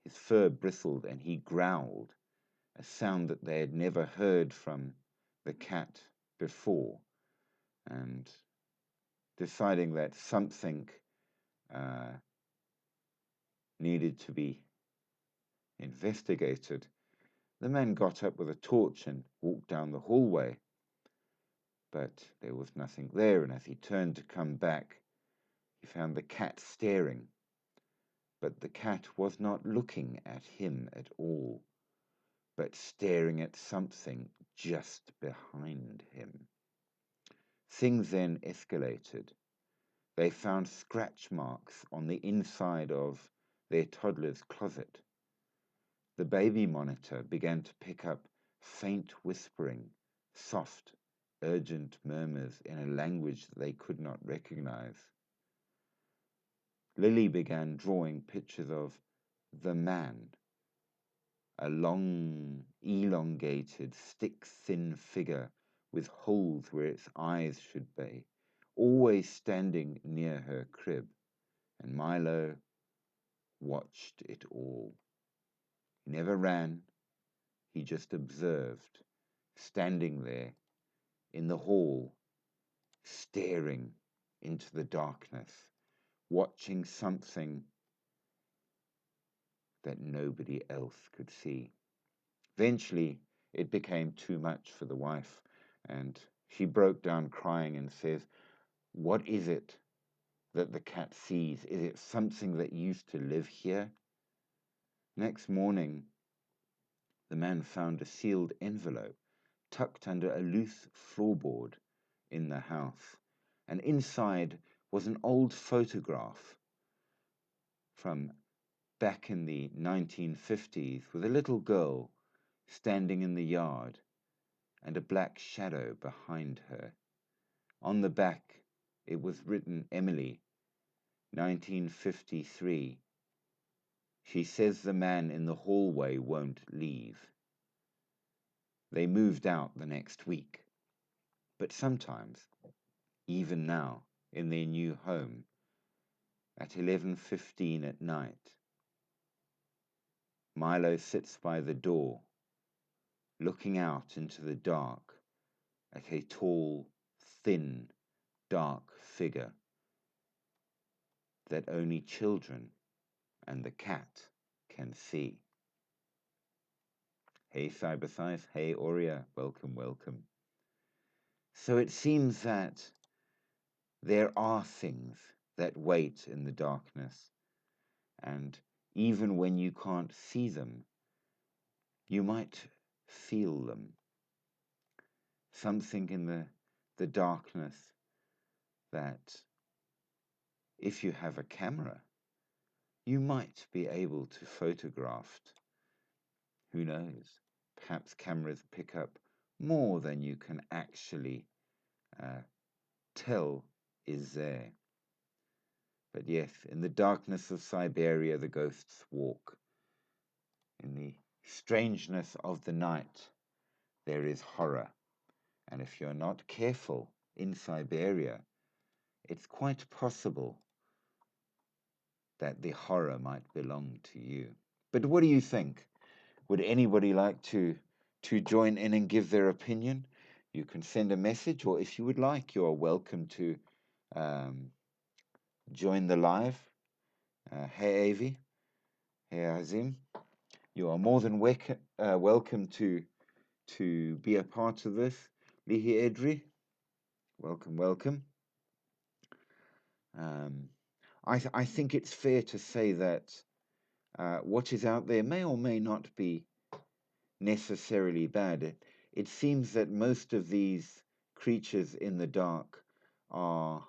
His fur bristled and he growled, a sound that they had never heard from the cat before. And deciding that something needed to be investigated, the man got up with a torch and walked down the hallway. But there was nothing there, and as he turned to come back, he found the cat staring. But the cat was not looking at him at all. but staring at something just behind him. Things then escalated. They found scratch marks on the inside of their toddler's closet. The baby monitor began to pick up faint whispering, soft, urgent murmurs in a language that they could not recognize. Lily began drawing pictures of the man, a long, elongated, stick-thin figure with holes where its eyes should be, always standing near her crib, and Milo watched it all. He never ran, he just observed, standing there in the hall, staring into the darkness, watching something that nobody else could see. Eventually, it became too much for the wife, and she broke down crying and says, "What is it that the cat sees? Is it something that used to live here?" Next morning, the man found a sealed envelope tucked under a loose floorboard in the house, and inside was an old photograph from back in the 1950s with a little girl standing in the yard and a black shadow behind her. On the back, it was written, "Emily, 1953. She says the man in the hallway won't leave." They moved out the next week. But sometimes, even now, in their new home, at 11:15 at night, Milo sits by the door, looking out into the dark at a tall, thin, dark figure that only children and the cat can see. Hey Cybersize, hey Aurea, welcome, welcome. So it seems that there are things that wait in the darkness, and even when you can't see them, you might feel them. Something in the darkness that, if you have a camera, you might be able to photograph. Who knows? Perhaps cameras pick up more than you can actually tell is there. But yes, in the darkness of Siberia, the ghosts walk. In the strangeness of the night, there is horror. And if you're not careful in Siberia, it's quite possible that the horror might belong to you. But what do you think? Would anybody like to join in and give their opinion? You can send a message, or if you would like, you are welcome to join the live. Hey Avi, hey Azim, you are more than welcome to be a part of this. Lihi Edri, welcome, welcome. I think it's fair to say that what is out there may or may not be necessarily bad. It seems that most of these creatures in the dark are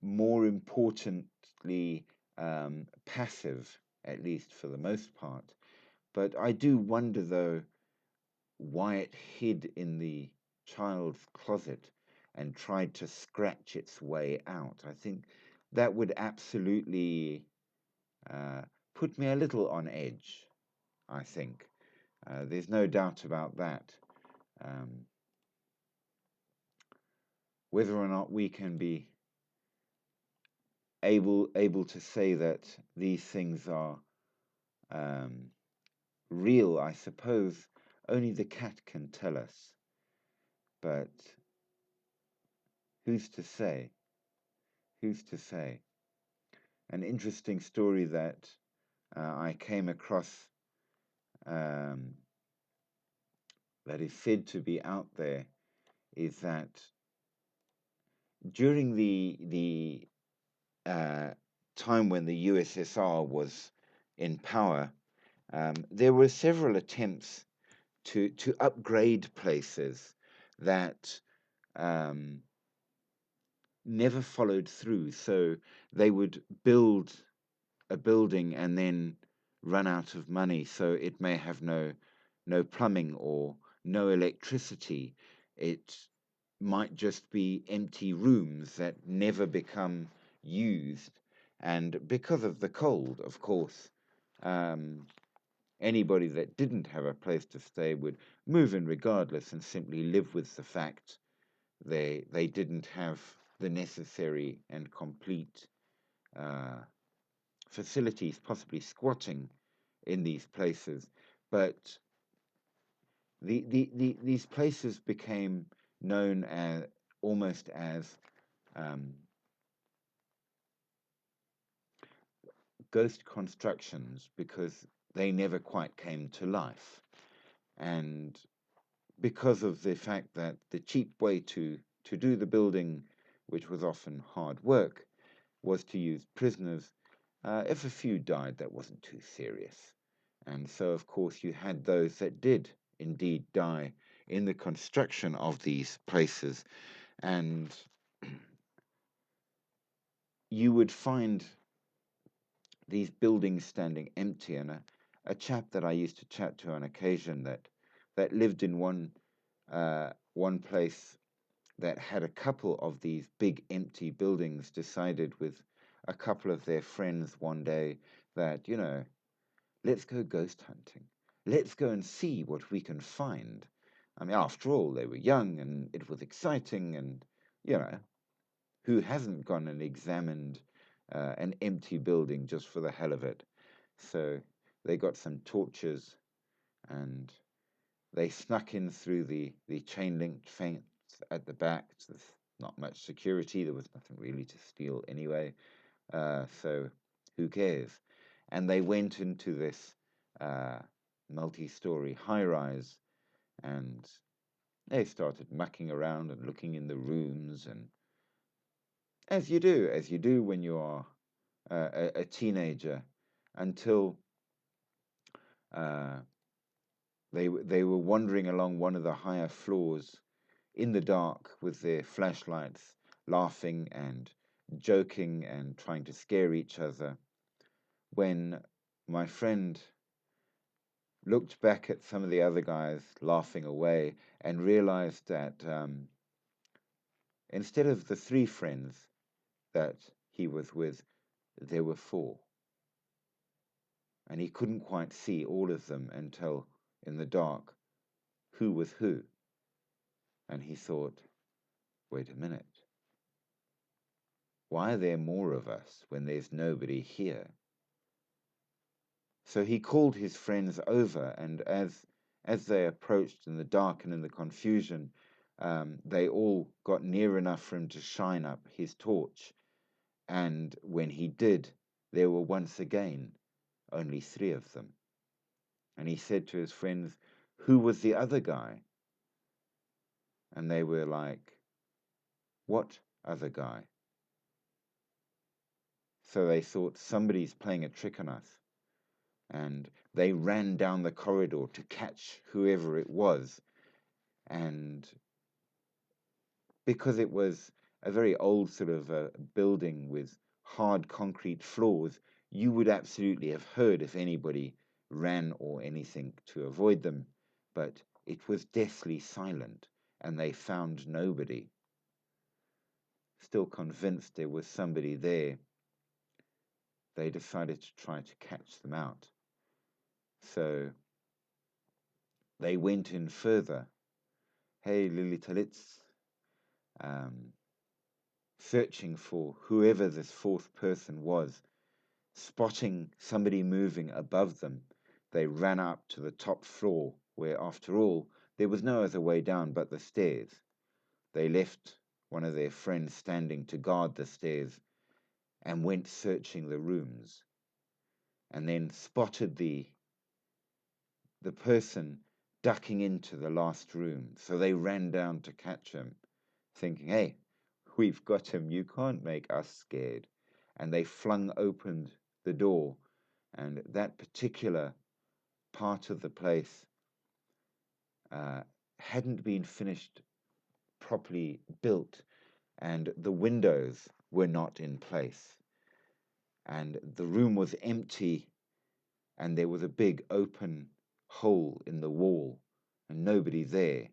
more importantly passive, at least for the most part. But I do wonder, though, why it hid in the child's closet and tried to scratch its way out. I think that would absolutely put me a little on edge, I think. There's no doubt about that. Whether or not we can be able to say that these things are real, I suppose only the cat can tell us. But who's to say? Who's to say? An interesting story that I came across that is said to be out there is that during the time when the USSR was in power, There were several attempts to upgrade places that um, never followed through. So they would build a building and then run out of money, so it may have no plumbing or no electricity. It might just be empty rooms that never become used. And because of the cold, of course, um, anybody that didn't have a place to stay would move in regardless and simply live with the fact they didn't have the necessary and complete uh, facilities, possibly squatting in these places. But these places became known as almost as um, ghost constructions because they never quite came to life. And because of the fact that the cheap way to do the building, which was often hard work, was to use prisoners, if a few died, that wasn't too serious. And so, of course, you had those that did indeed die in the construction of these places. And you would find these buildings standing empty. And a chap that I used to chat to on occasion that lived in one place that had a couple of these big empty buildings decided with a couple of their friends one day that, let's go ghost hunting. Let's go and see what we can find. I mean, after all, they were young and it was exciting, and, you know, who hasn't gone and examined an empty building just for the hell of it? So they got some torches and they snuck in through the chain linked fence at the back. There's not much security, there was nothing really to steal anyway. So who cares? And they went into this uh, multi-story high-rise, and they started mucking around and looking in the rooms, and as you do when you are a teenager, until uh, they were wandering along one of the higher floors in the dark with their flashlights, laughing and joking and trying to scare each other, when my friend looked back at some of the other guys laughing away and realized that instead of the three friends that he was with, there were four. And he couldn't quite see all of them until in the dark who was who. And he thought, wait a minute, why are there more of us when there's nobody here? So he called his friends over, and as they approached in the dark and in the confusion, they all got near enough for him to shine up his torch. And when he did, there were once again only three of them. And he said to his friends, who was the other guy? And they were like, what other guy? So they thought, somebody's playing a trick on us. And they ran down the corridor to catch whoever it was. And because it was a very old sort of building with hard concrete floors, you would absolutely have heard if anybody ran or anything to avoid them. But it was deathly silent, and they found nobody. Still convinced there was somebody there, they decided to try to catch them out. So they went in further. Hey, Lili Talitz, um, searching for whoever this fourth person was. Spotting somebody moving above them, they ran up to the top floor, where, after all, there was no other way down but the stairs. They left one of their friends standing to guard the stairs and went searching the rooms, and then spotted the person ducking into the last room. So they ran down to catch him, thinking, hey, we've got him, you can't make us scared. And they flung open the door, and that particular part of the place hadn't been finished, properly built, and the windows were not in place. And the room was empty, and there was a big open hole in the wall, and nobody there.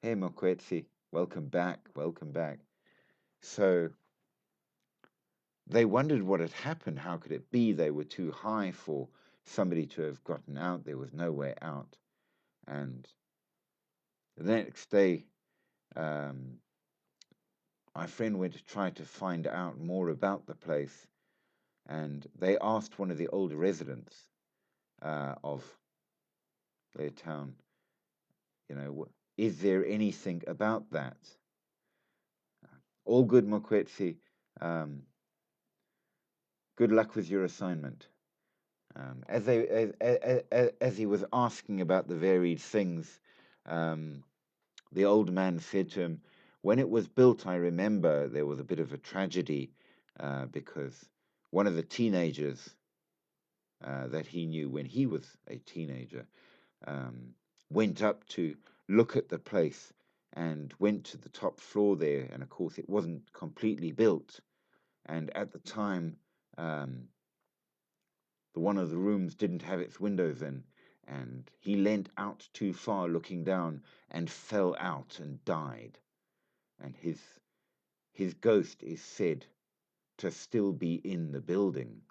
Hey, Mokwetsi, welcome back, welcome back. So they wondered what had happened. How could it be they were too high for somebody to have gotten out? There was no way out. And the next day, my friend went to try to find out more about the place, and they asked one of the older residents of their town, is there anything about that? All good, Mokwetsi. Good luck with your assignment. As he was asking about the varied things, the old man said to him, when it was built, I remember there was a bit of a tragedy because one of the teenagers that he knew when he was a teenager went up to look at the place and went to the top floor there. And of course, it wasn't completely built. And at the time, one of the rooms didn't have its windows in, and he leant out too far looking down and fell out and died. And his ghost is said to still be in the building.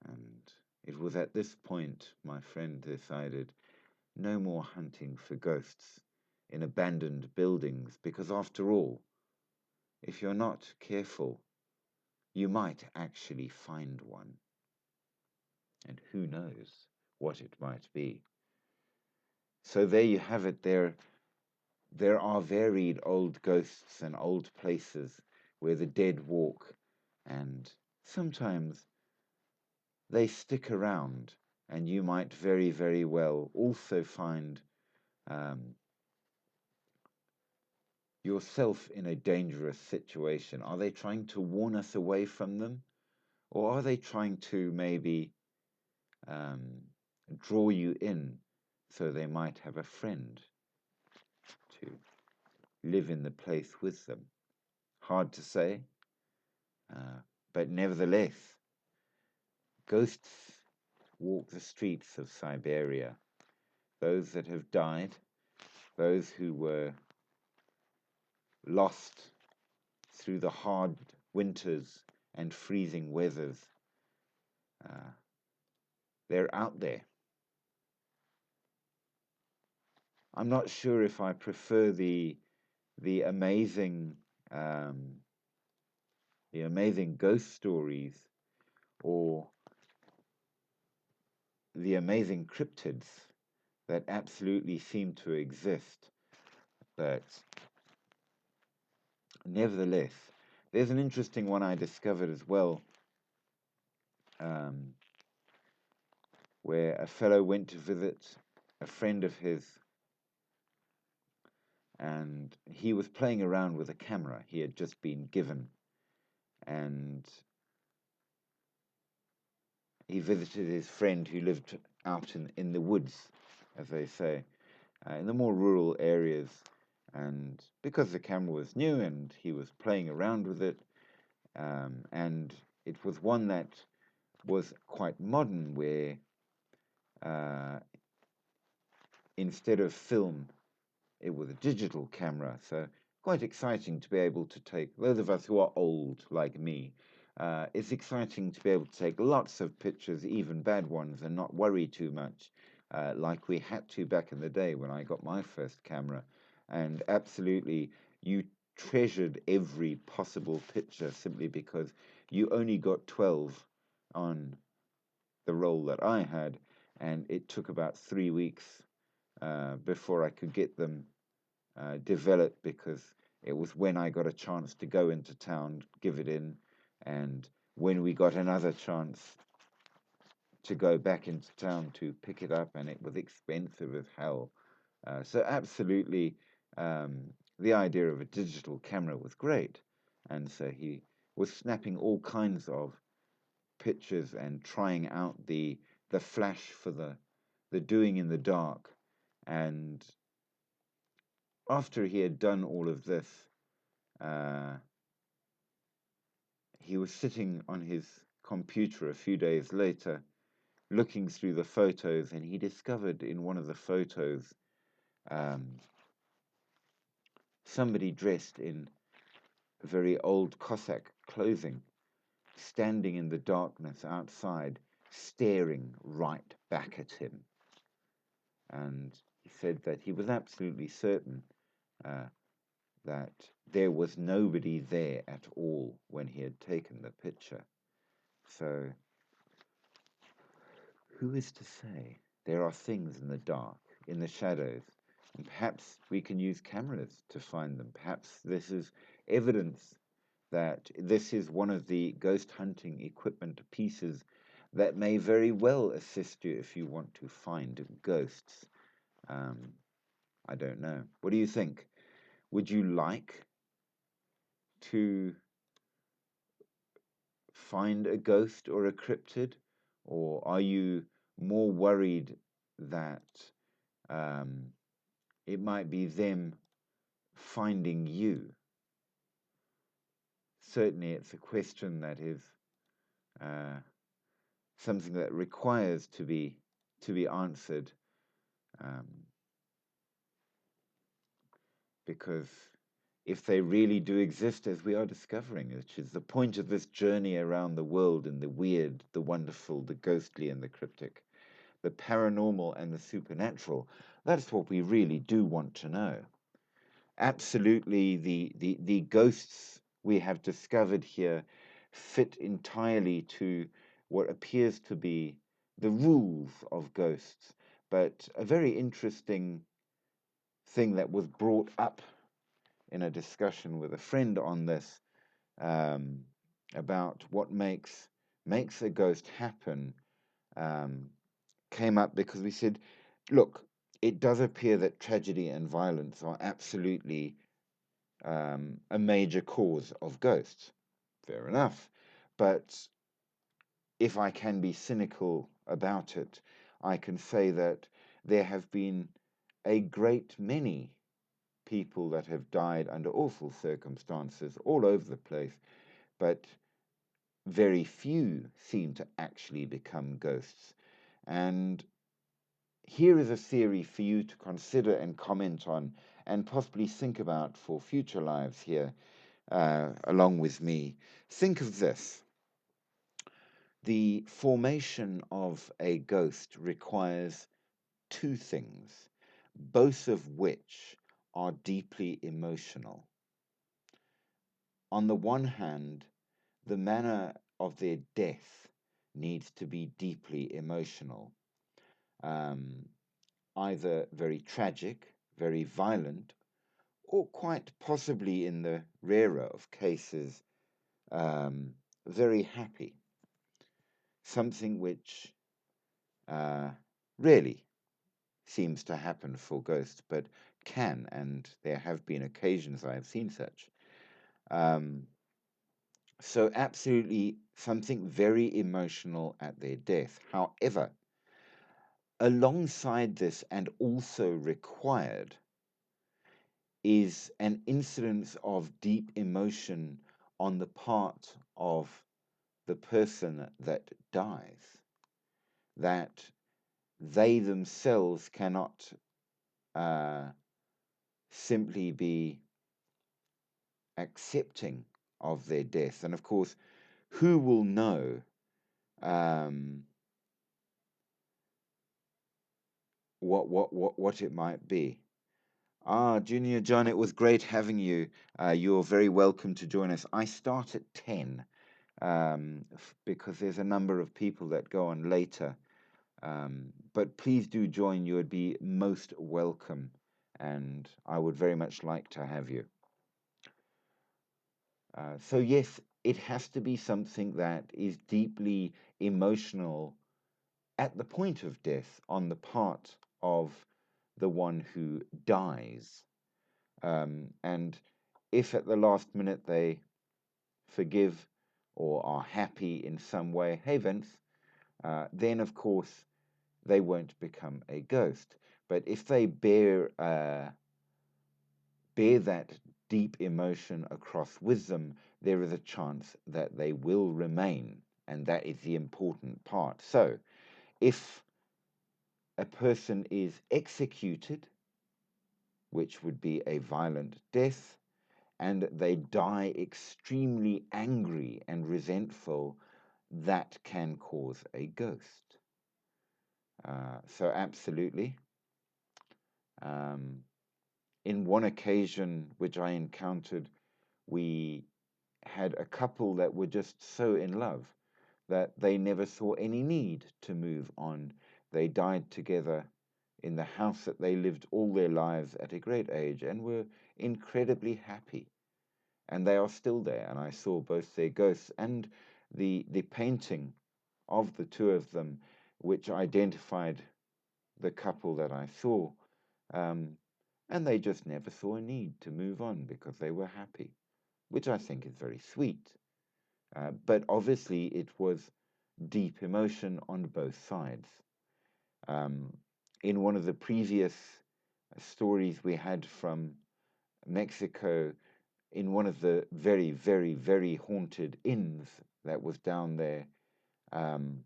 And it was at this point my friend decided no more hunting for ghosts in abandoned buildings, because after all, if you're not careful, you might actually find one. And who knows what it might be. So there you have it. There are varied old ghosts and old places where the dead walk, and sometimes they stick around, and you might very, very well also find yourself in a dangerous situation. Are they trying to warn us away from them? Or are they trying to maybe draw you in so they might have a friend to live in the place with them? Hard to say, but nevertheless, ghosts walk the streets of Siberia. Those that have died, those who were lost through the hard winters and freezing weathers, they're out there. I'm not sure if I prefer the amazing ghost stories or the amazing cryptids that absolutely seem to exist, but nevertheless, there's an interesting one I discovered as well, where a fellow went to visit a friend of his, and he was playing around with a camera he had just been given, and he visited his friend who lived out in the woods, as they say, in the more rural areas. And because the camera was new and he was playing around with it, and it was one that was quite modern, where instead of film, it was a digital camera. So quite exciting to be able to take, those of us who are old like me, it's exciting to be able to take lots of pictures, even bad ones, and not worry too much, like we had to back in the day when I got my first camera. And absolutely, you treasured every possible picture simply because you only got 12 on the roll that I had, and it took about 3 weeks before I could get them developed, because it was when I got a chance to go into town, give it in, and when we got another chance to go back into town to pick it up, and it was expensive as hell. So absolutely, the idea of a digital camera was great, and so he was snapping all kinds of pictures and trying out the flash for the doing in the dark. And after he had done all of this, he was sitting on his computer a few days later, looking through the photos, and he discovered in one of the photos somebody dressed in very old Cossack clothing, standing in the darkness outside, staring right back at him. And he said that he was absolutely certain that there was nobody there at all when he had taken the picture. So, who is to say? There are things in the dark, in the shadows, and perhaps we can use cameras to find them. Perhaps this is evidence that this is one of the ghost hunting equipment pieces that may very well assist you if you want to find ghosts. I don't know. What do you think? Would you like to find a ghost or a cryptid? Or are you more worried that it might be them finding you? Certainly, it's a question that is something that requires to be answered, because if they really do exist, as we are discovering, which is the point of this journey around the world in the weird, the wonderful, the ghostly, and the cryptic, the paranormal and the supernatural, that's what we really do want to know. Absolutely, the ghosts we have discovered here fit entirely to what appears to be the rules of ghosts. But a very interesting thing that was brought up in a discussion with a friend on this, about what makes a ghost happen, came up because we said, look, it does appear that tragedy and violence are absolutely a major cause of ghosts. Fair enough. But if I can be cynical about it, I can say that there have been a great many people that have died under awful circumstances all over the place, but very few seem to actually become ghosts. And here is a theory for you to consider and comment on, and possibly think about for future lives here, along with me. Think of this. The formation of a ghost requires two things, both of which are deeply emotional. On the one hand, the manner of their death needs to be deeply emotional, either very tragic, very violent, or quite possibly, in the rarer of cases, very happy. Something which rarely seems to happen for ghosts, but can, and there have been occasions I have seen such. So absolutely something very emotional at their death. However, alongside this, and also required, is an incidence of deep emotion on the part of the person that dies, that they themselves cannot simply be accepting of their death. And of course, who will know what it might be? Junior John, it was great having you. You're very welcome to join us. I start at 10, because there's a number of people that go on later. But please do join. You would be most welcome, and I would very much like to have you. So yes, it has to be something that is deeply emotional at the point of death on the part of the one who dies. And if at the last minute they forgive or are happy in some way, hey Vince, then of course they won't become a ghost. But if they bear that deep emotion across with them, there is a chance that they will remain, and that is the important part. So, if a person is executed, which would be a violent death, and they die extremely angry and resentful, that can cause a ghost. So, absolutely. Um, in one occasion which I encountered, we had a couple that were just so in love that they never saw any need to move on. They died together in the house that they lived all their lives at a great age and were incredibly happy. And they are still there. And I saw both their ghosts and the painting of the two of them, which identified the couple that I saw. Um, and they just never saw a need to move on because they were happy, which I think is very sweet. But obviously, it was deep emotion on both sides. Um, in one of the previous stories we had from Mexico, in one of the very, very, very haunted inns that was down there, um,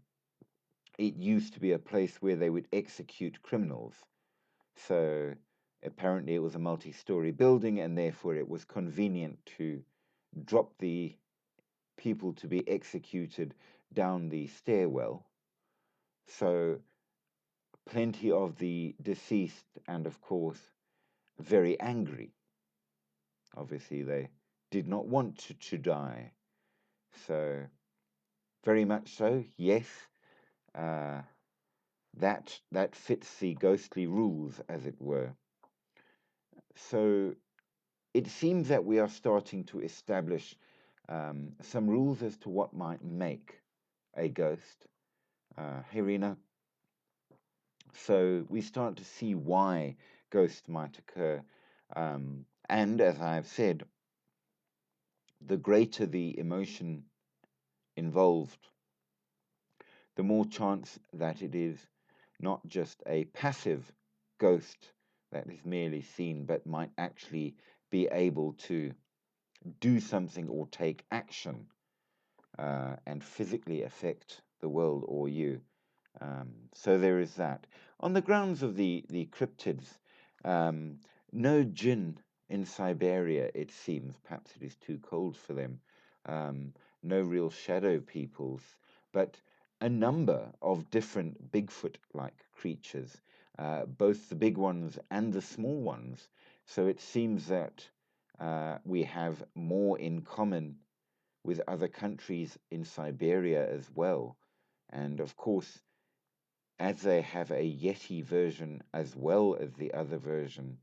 it used to be a place where they would execute criminals. So apparently, it was a multi story building, and therefore, it was convenient to drop the people to be executed down the stairwell. So plenty of the deceased, and of course, very angry. Obviously, they did not want to die. So, very much so, yes, uh, that fits the ghostly rules, as it were. So, it seems that we are starting to establish some rules as to what might make a ghost. Irina, so we start to see why ghosts might occur. And as I've said, the greater the emotion involved, the more chance that it is not just a passive ghost that is merely seen, but might actually be able to do something or take action and physically affect the world or you. So there is that. On the grounds of the cryptids, um, no jinn in Siberia, it seems. Perhaps it is too cold for them. No real shadow peoples, but a number of different Bigfoot like creatures, both the big ones and the small ones. So it seems that we have more in common with other countries in Siberia as well. And of course, as they have a Yeti version as well as the other version,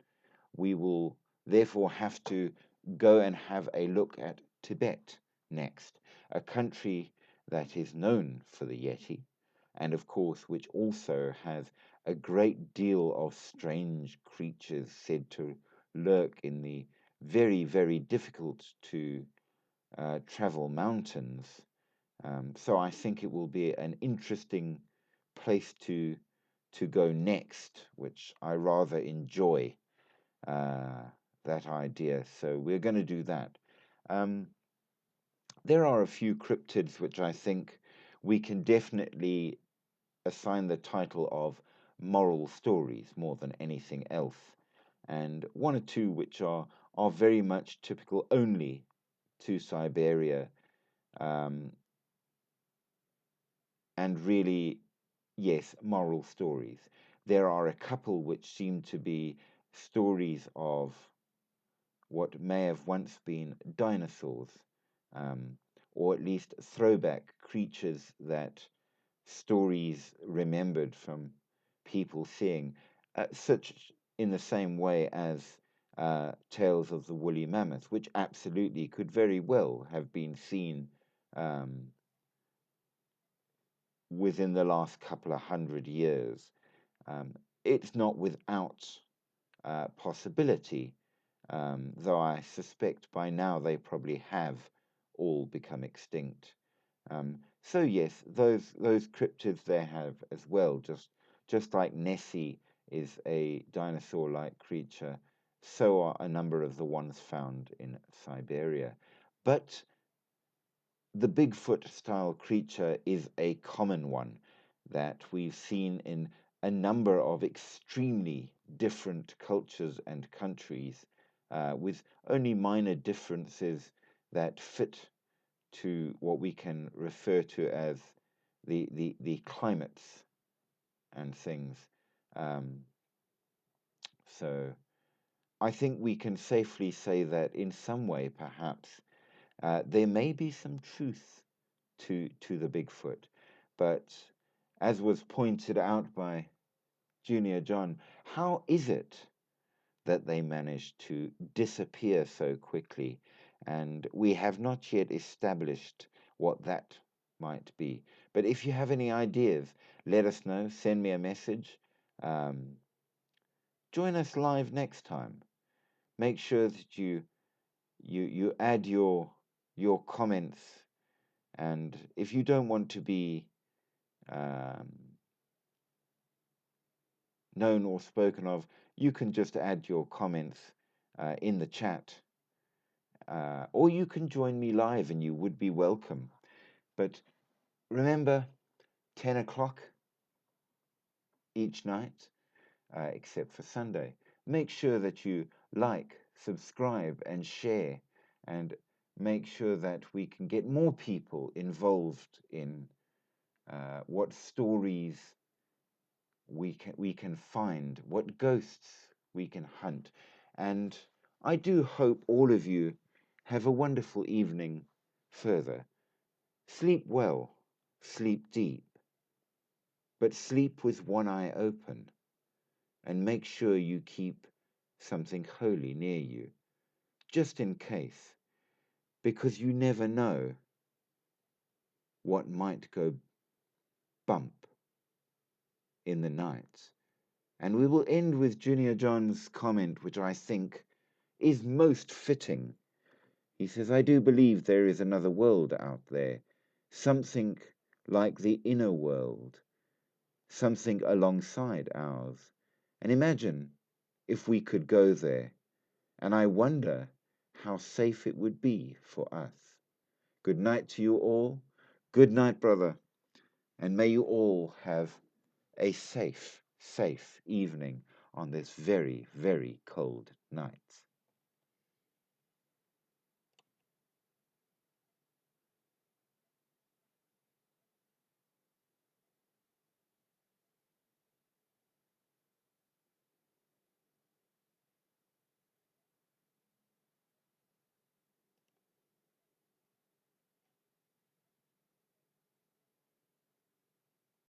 we will therefore have to go and have a look at Tibet next, a country that is known for the Yeti, and of course, which also has a great deal of strange creatures said to lurk in the very, very difficult to travel mountains. So I think it will be an interesting place to go next, which I rather enjoy uh, that idea. So we're going to do that. Um, there are a few cryptids which I think we can definitely assign the title of moral stories more than anything else, and one or two which are very much typical only to Siberia. Um, and really, yes, moral stories. There are a couple which seem to be stories of what may have once been dinosaurs, um, or at least throwback creatures that stories remembered from people seeing, such in the same way as tales of the woolly mammoth, which absolutely could very well have been seen um, within the last couple of 100 years. Um, it's not without possibility, though I suspect by now they probably have all become extinct. So yes, those cryptids they have as well, just just like Nessie is a dinosaur-like creature, so are a number of the ones found in Siberia. But the Bigfoot-style creature is a common one that we've seen in a number of extremely different cultures and countries, with only minor differences that fit to what we can refer to as the climates and things. Um, so I think we can safely say that in some way, perhaps, there may be some truth to the Bigfoot, but as was pointed out by Junior John, how is it that they managed to disappear so quickly? And we have not yet established what that might be. But if you have any ideas, let us know. Send me a message. Um, join us live next time. Make sure that you add your comments, and if you don't want to be um, known or spoken of, you can just add your comments in the chat, or you can join me live and you would be welcome. But remember, 10 o'clock each night, except for Sunday. Make sure that you like, subscribe, and share, and make sure that we can get more people involved in what stories we can find, what ghosts we can hunt. And I do hope all of you have a wonderful evening further. Sleep well, sleep deep, but sleep with one eye open, and make sure you keep something holy near you, just in case, because you never know what might go bump in the night. And we will end with Junior John's comment, which I think is most fitting. He says, I do believe there is another world out there, something like the inner world, something alongside ours. And imagine if we could go there, and I wonder how safe it would be for us. Good night to you all. Good night, brother. And may you all have a safe evening on this very, very cold night.